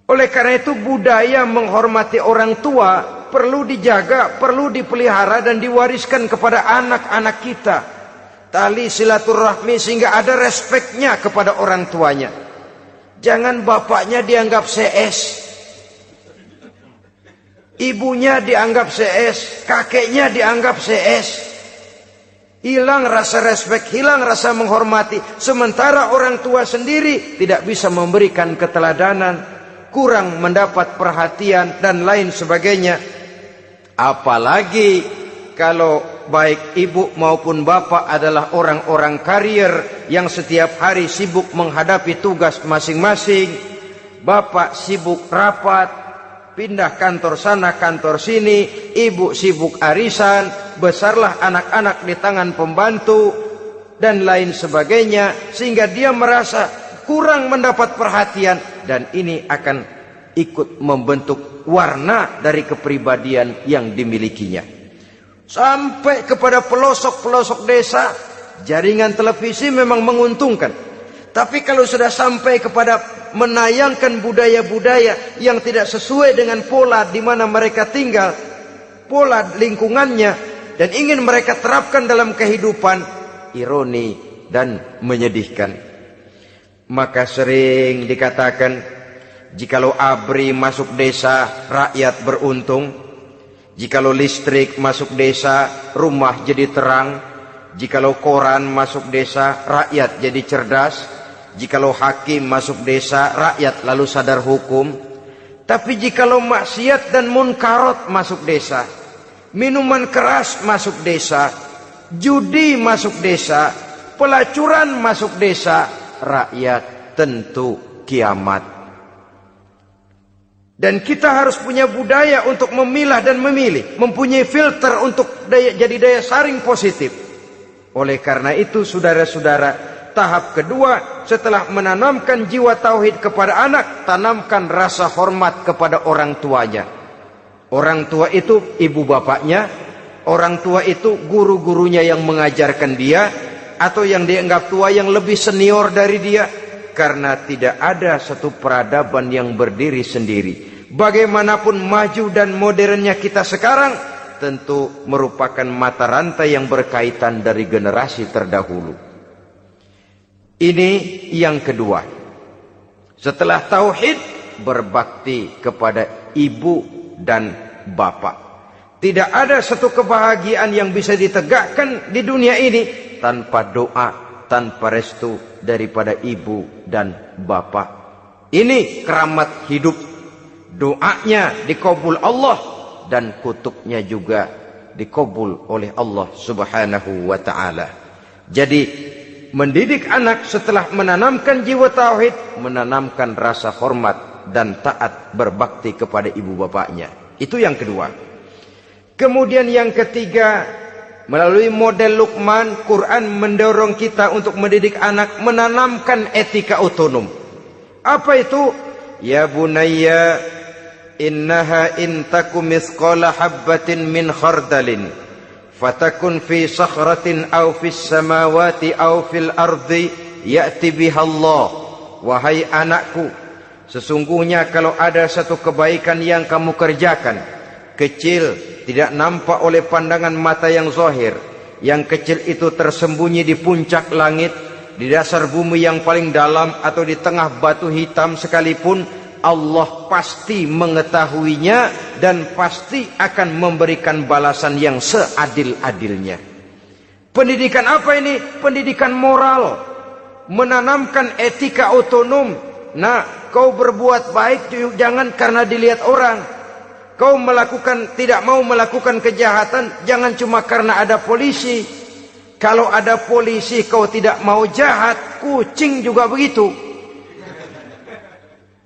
Oleh karena itu budaya menghormati orang tua perlu dijaga, perlu dipelihara dan diwariskan kepada anak-anak kita. Tali silaturahmi sehingga ada respeknya kepada orang tuanya. Jangan bapaknya dianggap CS, ibunya dianggap CS, kakeknya dianggap CS. Hilang rasa respek, hilang rasa menghormati. Sementara orang tua sendiri tidak bisa memberikan keteladanan, kurang mendapat perhatian dan lain sebagainya. Apalagi kalau baik ibu maupun bapak adalah orang-orang karier yang setiap hari sibuk menghadapi tugas masing-masing. Bapak sibuk rapat, pindah kantor sana kantor sini, ibu sibuk arisan, besarlah anak-anak di tangan pembantu dan lain sebagainya, sehingga dia merasa kurang mendapat perhatian, dan ini akan ikut membentuk warna dari kepribadian yang dimilikinya. Sampai kepada pelosok-pelosok desa, jaringan televisi memang menguntungkan. Tapi kalau sudah sampai kepada menayangkan budaya-budaya yang tidak sesuai dengan pola di mana mereka tinggal, pola lingkungannya, dan ingin mereka terapkan dalam kehidupan, ironi dan menyedihkan. Maka sering dikatakan, jikalau ABRI masuk desa, rakyat beruntung. Jikalau listrik masuk desa, rumah jadi terang. Jikalau koran masuk desa, rakyat jadi cerdas. Jikalau hakim masuk desa, rakyat lalu sadar hukum. Tapi jikalau maksiat dan munkarat masuk desa, minuman keras masuk desa, judi masuk desa, pelacuran masuk desa, rakyat tentu kiamat. Dan kita harus punya budaya untuk memilah dan memilih, mempunyai filter untuk jadi daya saring positif. Oleh karena itu saudara-saudara, tahap kedua setelah menanamkan jiwa tauhid kepada anak, tanamkan rasa hormat kepada orang tuanya. Orang tua itu ibu bapaknya, orang tua itu guru-gurunya yang mengajarkan dia, atau yang dianggap tua yang lebih senior dari dia. Karena tidak ada satu peradaban yang berdiri sendiri. Bagaimanapun maju dan modernnya kita sekarang, tentu merupakan mata rantai yang berkaitan dari generasi terdahulu. Ini yang kedua. Setelah tauhid, berbakti kepada ibu dan bapak. Tidak ada satu kebahagiaan yang bisa ditegakkan di dunia ini tanpa doa, tanpa restu daripada ibu dan bapak. Ini keramat hidup. Doanya dikabul Allah dan kutuknya juga dikabul oleh Allah Subhanahu wa ta'ala. Jadi mendidik anak setelah menanamkan jiwa tauhid, menanamkan rasa hormat dan taat berbakti kepada ibu bapaknya. Itu yang kedua. Kemudian yang ketiga, melalui model Luqman, Quran mendorong kita untuk mendidik anak, menanamkan etika otonom. Apa itu? Ya bunayya, innaha intaku mithqala habbatin min khardalin, fatakun fi sakhratin aw fis samawati aw fil ardi, ya'ti biha Allah. Wahai anakku, sesungguhnya kalau ada satu kebaikan yang kamu kerjakan, kecil, tidak nampak oleh pandangan mata yang zahir, yang kecil itu tersembunyi di puncak langit, di dasar bumi yang paling dalam, atau di tengah batu hitam sekalipun, Allah pasti mengetahuinya dan pasti akan memberikan balasan yang seadil-adilnya. Pendidikan apa ini? Pendidikan moral, menanamkan etika otonom. Nah, kau berbuat baik jangan karena dilihat orang. Kau tidak mau melakukan kejahatan jangan cuma karena ada polisi. Kalau ada polisi kau tidak mau jahat, kucing juga begitu.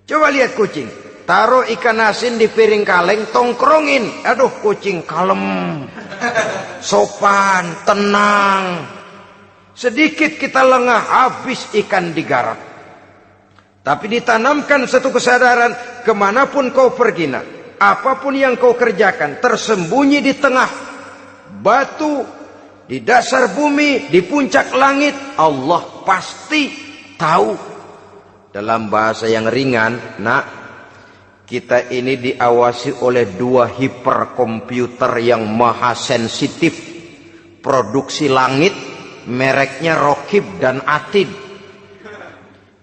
Coba lihat kucing, taruh ikan asin di piring kaleng, tongkrongin. Aduh, kucing kalem, sopan, tenang. Sedikit kita lengah, habis ikan digarap. Tapi ditanamkan satu kesadaran, kemanapun kau pergi, nak, apapun yang kau kerjakan, tersembunyi di tengah batu, di dasar bumi, di puncak langit, Allah pasti tahu. Dalam bahasa yang ringan, nak, kita ini diawasi oleh 2 hiperkomputer yang maha sensitif, produksi langit, mereknya Rokib dan Atid.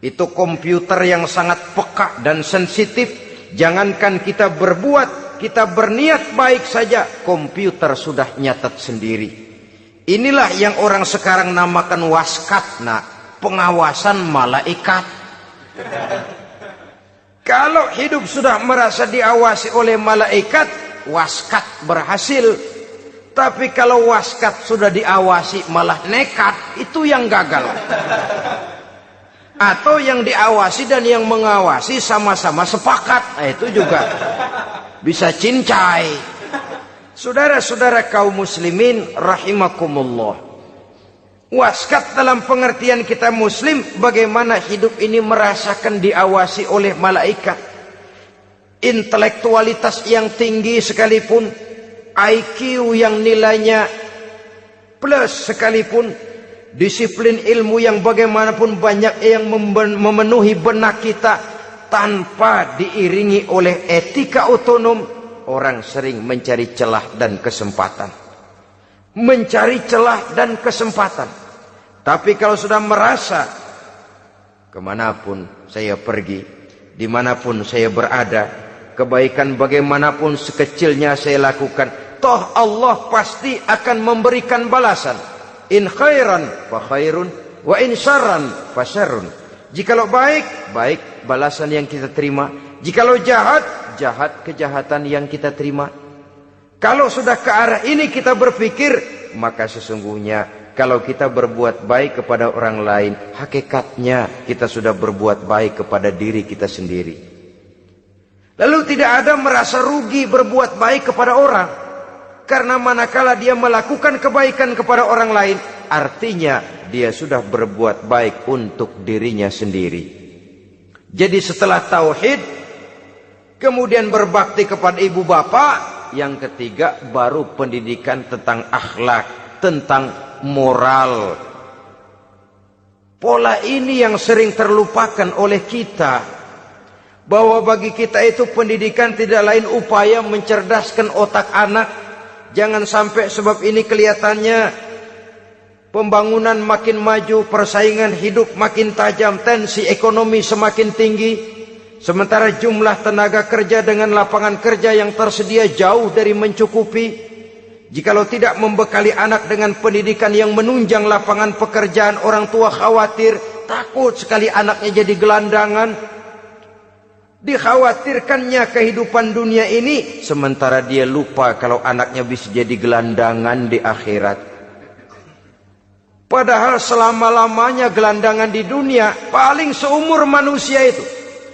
Itu komputer yang sangat peka dan sensitif. Jangankan kita berbuat, kita berniat baik saja, komputer sudah nyatat sendiri. Inilah yang orang sekarang namakan waskat, pengawasan malaikat. Kalau hidup sudah merasa diawasi oleh malaikat, waskat berhasil. Tapi kalau waskat sudah diawasi malah nekat, itu yang gagal. Atau yang diawasi dan yang mengawasi sama-sama sepakat, itu juga bisa cincai. Saudara-saudara kaum muslimin rahimakumullah. Waskat dalam pengertian kita muslim, bagaimana hidup ini merasakan diawasi oleh malaikat. Intelektualitas yang tinggi sekalipun, IQ yang nilainya plus sekalipun, disiplin ilmu yang bagaimanapun banyak yang memenuhi benak kita, tanpa diiringi oleh etika otonom, orang sering mencari celah dan kesempatan. Mencari celah dan kesempatan. Tapi kalau sudah merasa kemanapun saya pergi, dimanapun saya berada, kebaikan bagaimanapun sekecilnya saya lakukan, toh Allah pasti akan memberikan balasan. In khairan fa khairun, wa in syarran fa syarrun. Jikalau baik, baik balasan yang kita terima. Jikalau jahat, jahat kejahatan yang kita terima. Kalau sudah ke arah ini kita berpikir, maka sesungguhnya kalau kita berbuat baik kepada orang lain, hakikatnya kita sudah berbuat baik kepada diri kita sendiri. Lalu tidak ada merasa rugi berbuat baik kepada orang. Karena manakala dia melakukan kebaikan kepada orang lain, artinya dia sudah berbuat baik untuk dirinya sendiri. Jadi setelah tauhid, kemudian berbakti kepada ibu bapak, yang ketiga baru pendidikan tentang akhlak, tentang moral. Pola ini yang sering terlupakan oleh kita, bahwa bagi kita itu pendidikan tidak lain upaya mencerdaskan otak anak. Jangan sampai sebab ini kelihatannya pembangunan makin maju, persaingan hidup makin tajam, tensi ekonomi semakin tinggi, sementara jumlah tenaga kerja dengan lapangan kerja yang tersedia jauh dari mencukupi. Jikalau tidak membekali anak dengan pendidikan yang menunjang lapangan pekerjaan, orang tua khawatir, takut sekali anaknya jadi gelandangan. Dikhawatirkannya kehidupan dunia ini, sementara dia lupa kalau anaknya bisa jadi gelandangan di akhirat. Padahal selama-lamanya gelandangan di dunia paling seumur manusia itu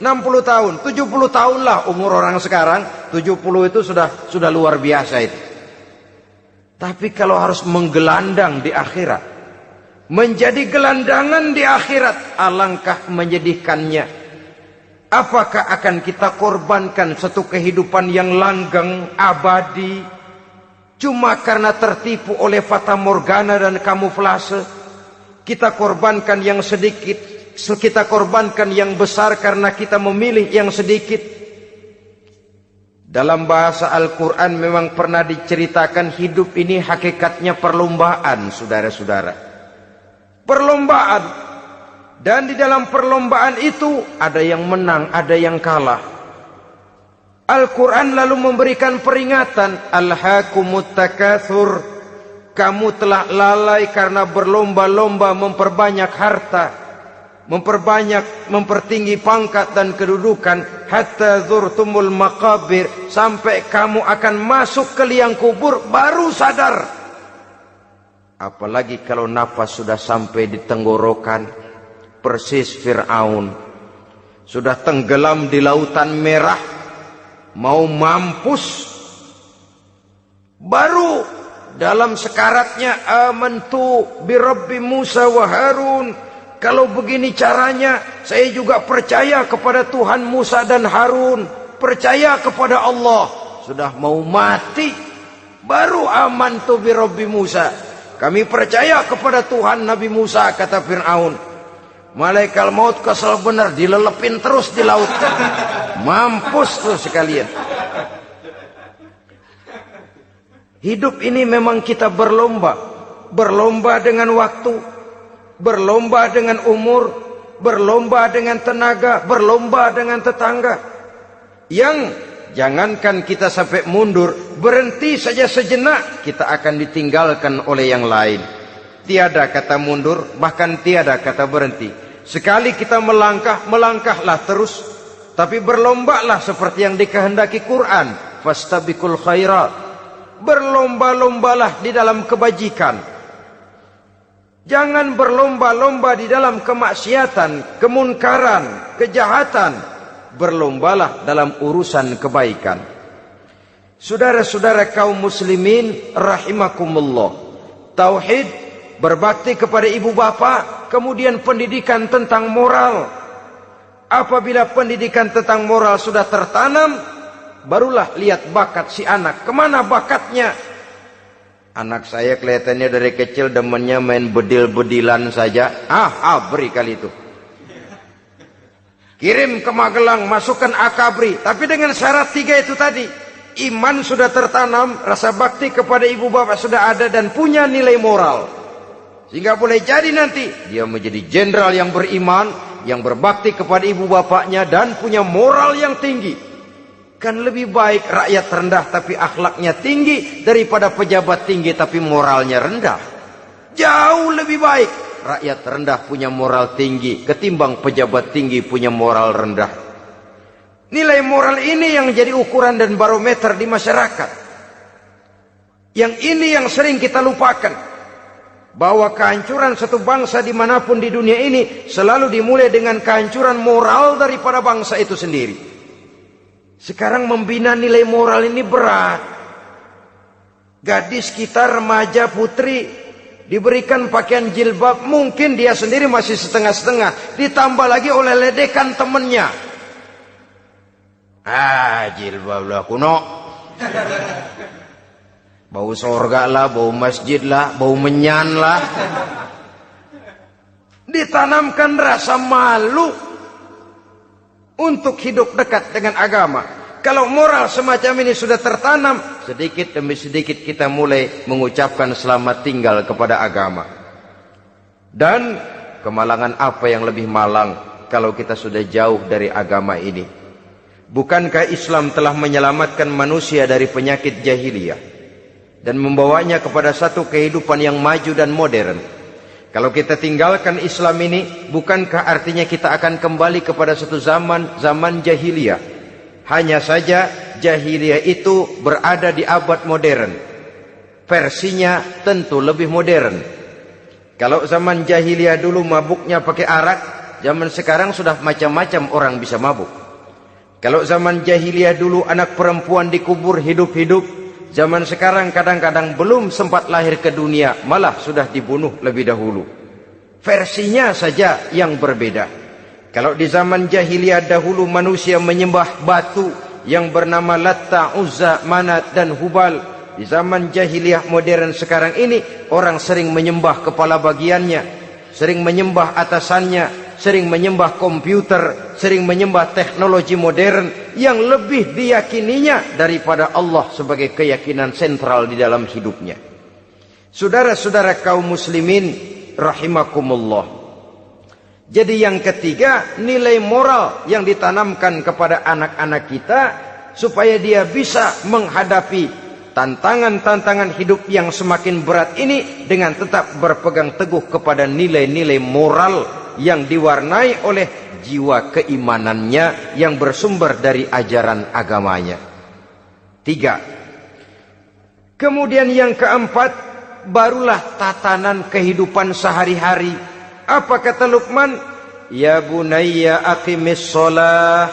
60 tahun, 70 tahun lah umur orang sekarang. 70 itu sudah luar biasa itu. Tapi kalau harus menggelandang di akhirat, menjadi gelandangan di akhirat, alangkah menyedihkannya. Apakah akan kita korbankan satu kehidupan yang langgeng, abadi, cuma karena tertipu oleh fata morgana dan kamuflase? Kita korbankan yang sedikit, kita korbankan yang besar karena kita memilih yang sedikit. Dalam bahasa Al-Quran memang pernah diceritakan hidup ini hakikatnya perlombaan, saudara-saudara. Perlombaan. Dan di dalam perlombaan itu ada yang menang, ada yang kalah. Al-Quran lalu memberikan peringatan, Alhaakumut takatsur, kamu telah lalai karena berlomba-lomba memperbanyak harta, mempertinggi pangkat dan kedudukan, hatta zurtumul maqabir, sampai kamu akan masuk ke liang kubur baru sadar. Apalagi kalau nafas sudah sampai di tenggorokan. Persis Fir'aun sudah tenggelam di lautan merah, mau mampus, baru dalam sekaratnya amantu bi Rabbi Musa wa Harun. Kalau begini caranya, saya juga percaya kepada Tuhan Musa dan Harun, percaya kepada Allah. Sudah mau mati, baru amantu bi Rabbi Musa, kami percaya kepada Tuhan Nabi Musa, kata Fir'aun. Malaikat maut kesel benar, dilelepin terus di laut. Mampus tuh sekalian. Hidup ini memang kita berlomba. Berlomba dengan waktu, berlomba dengan umur, berlomba dengan tenaga, berlomba dengan tetangga. Yang jangankan kita sampai mundur, berhenti saja sejenak, kita akan ditinggalkan oleh yang lain. Tiada kata mundur, bahkan tiada kata berhenti. Sekali kita melangkah, melangkahlah terus. Tapi berlombalah seperti yang dikehendaki Quran. Fastabiqul khairat. Berlomba-lombalah di dalam kebajikan. Jangan berlomba-lomba di dalam kemaksiatan, kemunkaran, kejahatan. Berlombalah dalam urusan kebaikan. Saudara-saudara kaum muslimin rahimakumullah. Tauhid, berbakti kepada ibu bapa, kemudian pendidikan tentang moral. Apabila pendidikan tentang moral sudah tertanam, barulah lihat bakat si anak. Kemana bakatnya? Anak saya kelihatannya dari kecil demennya main bedil-bedilan saja. Beri kali itu. Kirim ke Magelang, masukkan akabri. Tapi dengan syarat 3 itu tadi. Iman sudah tertanam, rasa bakti kepada ibu bapak sudah ada, dan punya nilai moral. Sehingga boleh jadi nanti dia menjadi jenderal yang beriman, yang berbakti kepada ibu bapaknya, dan punya moral yang tinggi. Kan lebih baik rakyat rendah tapi akhlaknya tinggi, daripada pejabat tinggi tapi moralnya rendah. Jauh lebih baik rakyat rendah punya moral tinggi ketimbang pejabat tinggi punya moral rendah. Nilai moral ini yang jadi ukuran dan barometer di masyarakat. Yang ini yang sering kita lupakan, bahwa kehancuran satu bangsa dimanapun di dunia ini selalu dimulai dengan kehancuran moral daripada bangsa itu sendiri. Sekarang membina nilai moral ini berat. Gadis kita, remaja, putri, diberikan pakaian jilbab, mungkin dia sendiri masih setengah-setengah, ditambah lagi oleh ledekan temennya. Jilbab lah kuno. Bau sorga lah, bau masjid lah, bau menyan lah. Ditanamkan rasa malu untuk hidup dekat dengan agama. Kalau moral semacam ini sudah tertanam, sedikit demi sedikit kita mulai mengucapkan selamat tinggal kepada agama. Dan kemalangan apa yang lebih malang kalau kita sudah jauh dari agama ini? Bukankah Islam telah menyelamatkan manusia dari penyakit jahiliyah dan membawanya kepada satu kehidupan yang maju dan modern? Kalau kita tinggalkan Islam ini, bukankah artinya kita akan kembali kepada satu zaman jahiliyah? Hanya saja jahiliyah itu berada di abad modern. Versinya tentu lebih modern. Kalau zaman jahiliyah dulu mabuknya pakai arak, zaman sekarang sudah macam-macam orang bisa mabuk. Kalau zaman jahiliyah dulu anak perempuan dikubur hidup-hidup, zaman sekarang kadang-kadang belum sempat lahir ke dunia, malah sudah dibunuh lebih dahulu. Versinya saja yang berbeda. Kalau di zaman jahiliyah dahulu manusia menyembah batu yang bernama Latta, Uzza, Manat dan Hubal, di zaman jahiliyah modern sekarang ini orang sering menyembah kepala bagiannya, sering menyembah atasannya, sering menyembah komputer, sering menyembah teknologi modern yang lebih diyakininya daripada Allah sebagai keyakinan sentral di dalam hidupnya. Saudara-saudara kaum muslimin rahimakumullah. Jadi yang ketiga, nilai moral yang ditanamkan kepada anak-anak kita supaya dia bisa menghadapi tantangan-tantangan hidup yang semakin berat ini dengan tetap berpegang teguh kepada nilai-nilai moral yang diwarnai oleh jiwa keimanannya yang bersumber dari ajaran agamanya. 3. Kemudian yang keempat, barulah tatanan kehidupan sehari-hari. Apa kata Luqman? Ya bunayya aqimis shalah.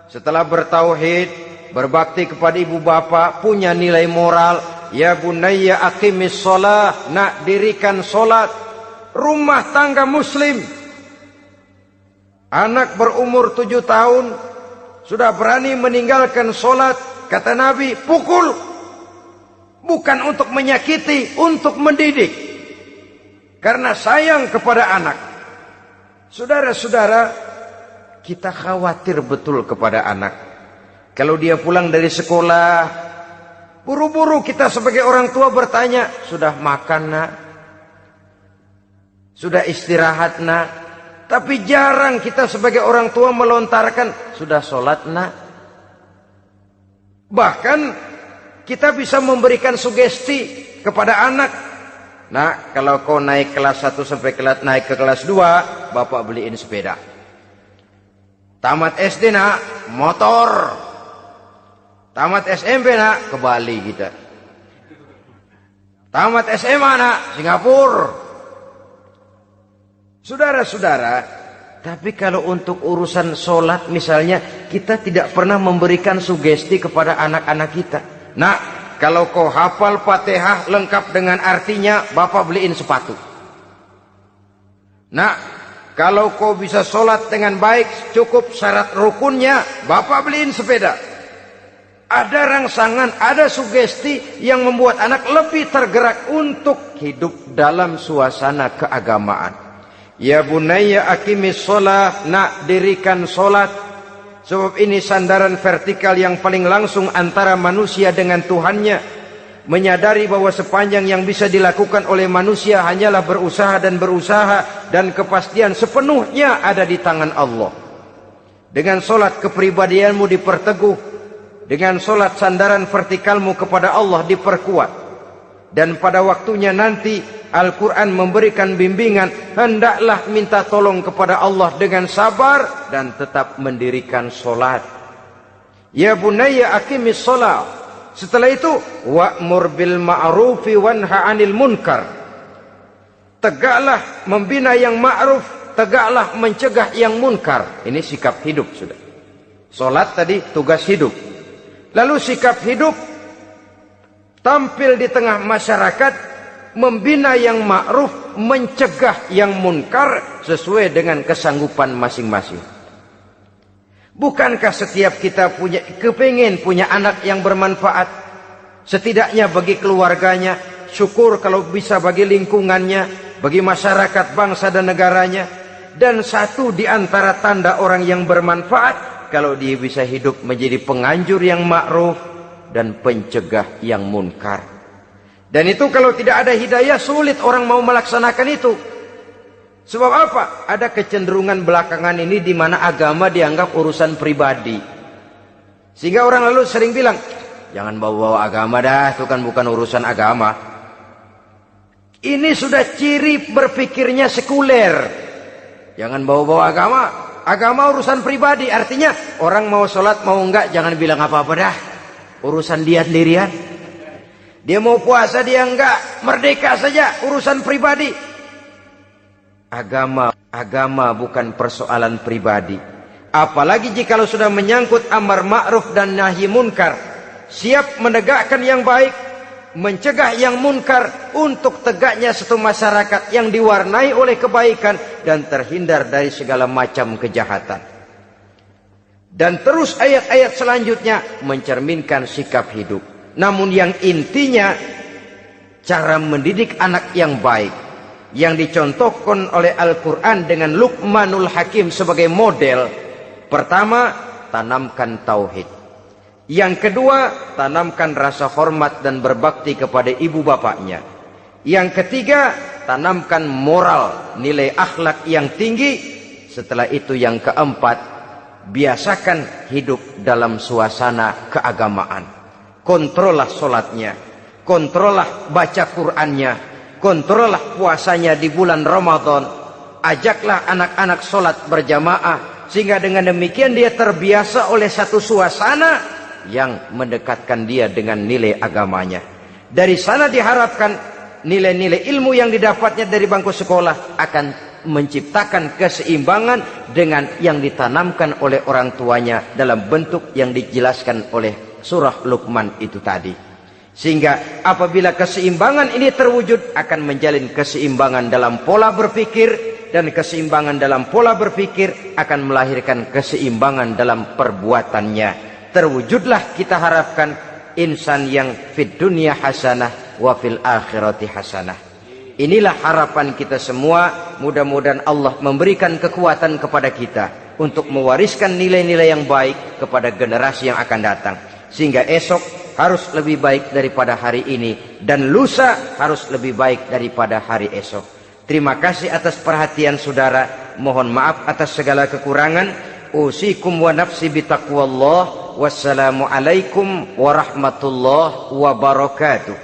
Setelah bertauhid, berbakti kepada ibu bapa, punya nilai moral. Ya bunayya aqimis shalah. Nak, dirikan solat. Rumah tangga muslim. Anak berumur 7 tahun sudah berani meninggalkan solat. Kata Nabi, pukul. Bukan untuk menyakiti, untuk mendidik. Karena sayang kepada anak. Saudara-saudara, kita khawatir betul kepada anak. Kalau dia pulang dari sekolah, buru-buru kita sebagai orang tua bertanya, sudah makan nak? Sudah istirahat nak? Tapi jarang kita sebagai orang tua melontarkan, sudah sholat nak? Bahkan kita bisa memberikan sugesti kepada anak. Nah, kalau kau naik kelas 1 sampai naik ke kelas 2, bapak beliin sepeda. Tamat SD nak, motor. Tamat SMP nak, ke Bali kita. Tamat SMA nak, Singapura. Saudara-saudara, tapi kalau untuk urusan sholat misalnya, kita tidak pernah memberikan sugesti kepada anak-anak kita. Nah, kalau kau hafal Fatihah lengkap dengan artinya, bapak beliin sepatu. Nah, kalau kau bisa sholat dengan baik, cukup syarat rukunnya, bapak beliin sepeda. Ada rangsangan, ada sugesti yang membuat anak lebih tergerak untuk hidup dalam suasana keagamaan. Ya bunayya aqimis sholat, nak dirikan sholat. Sebab ini sandaran vertikal yang paling langsung antara manusia dengan Tuhannya. Menyadari bahwa sepanjang yang bisa dilakukan oleh manusia hanyalah berusaha, dan kepastian sepenuhnya ada di tangan Allah. Dengan sholat kepribadianmu diperteguh, dengan sholat sandaran vertikalmu kepada Allah diperkuat. Dan pada waktunya nanti Al-Quran memberikan bimbingan, hendaklah minta tolong kepada Allah dengan sabar dan tetap mendirikan sholat. Ya bunayya aqimis sholat. Setelah itu, wa'mur bil ma'rufi wanha 'anil munkar. Tegaklah membina yang ma'ruf, tegaklah mencegah yang munkar. Ini sikap hidup sudah. Sholat tadi tugas hidup. Lalu sikap hidup tampil di tengah masyarakat, membina yang ma'ruf, mencegah yang munkar sesuai dengan kesanggupan masing-masing. Bukankah setiap kita kepingin punya anak yang bermanfaat, setidaknya bagi keluarganya, syukur kalau bisa bagi lingkungannya, bagi masyarakat, bangsa dan negaranya. Dan satu di antara tanda orang yang bermanfaat, kalau dia bisa hidup menjadi penganjur yang ma'ruf dan pencegah yang munkar. Dan itu kalau tidak ada hidayah, sulit orang mau melaksanakan itu. Sebab apa? Ada kecenderungan belakangan ini di mana agama dianggap urusan pribadi. Sehingga orang lalu sering bilang, jangan bawa-bawa agama dah, itu kan bukan urusan agama. Ini sudah ciri berpikirnya sekuler. Jangan bawa-bawa agama. Agama urusan pribadi. Artinya orang mau sholat mau enggak, jangan bilang apa-apa dah. Urusan dia sendirian. Dia mau puasa dia enggak, merdeka saja, urusan pribadi. Agama bukan persoalan pribadi. Apalagi jika sudah menyangkut amar ma'ruf dan nahi munkar. Siap menegakkan yang baik, mencegah yang munkar, untuk tegaknya satu masyarakat yang diwarnai oleh kebaikan dan terhindar dari segala macam kejahatan. Dan terus ayat-ayat selanjutnya mencerminkan sikap hidup. Namun yang intinya, cara mendidik anak yang baik, yang dicontohkan oleh Al-Quran dengan Luqmanul Hakim sebagai model. Pertama, tanamkan tauhid. Yang kedua, tanamkan rasa hormat dan berbakti kepada ibu bapaknya. Yang ketiga, tanamkan moral, nilai akhlak yang tinggi. Setelah itu yang keempat, biasakan hidup dalam suasana keagamaan. Kontrollah sholatnya, kontrollah baca Qur'annya, kontrollah puasanya di bulan Ramadan. Ajaklah anak-anak sholat berjamaah, sehingga dengan demikian dia terbiasa oleh satu suasana yang mendekatkan dia dengan nilai agamanya. Dari sana diharapkan nilai-nilai ilmu yang didapatnya dari bangku sekolah akan menciptakan keseimbangan dengan yang ditanamkan oleh orang tuanya dalam bentuk yang dijelaskan oleh surah Luqman itu tadi. Sehingga apabila keseimbangan ini terwujud, akan menjalin keseimbangan dalam pola berpikir, dan keseimbangan dalam pola berpikir akan melahirkan keseimbangan dalam perbuatannya. Terwujudlah kita harapkan insan yang fid dunya hasanah wa fil akhirati hasanah. Inilah harapan kita semua. Mudah-mudahan Allah memberikan kekuatan kepada kita untuk mewariskan nilai-nilai yang baik kepada generasi yang akan datang. Sehingga esok harus lebih baik daripada hari ini, dan lusa harus lebih baik daripada hari esok. Terima kasih atas perhatian saudara. Mohon maaf atas segala kekurangan. Usikum wa nafsi bitaqwallah. Wassalamualaikum warahmatullahi wabarakatuh.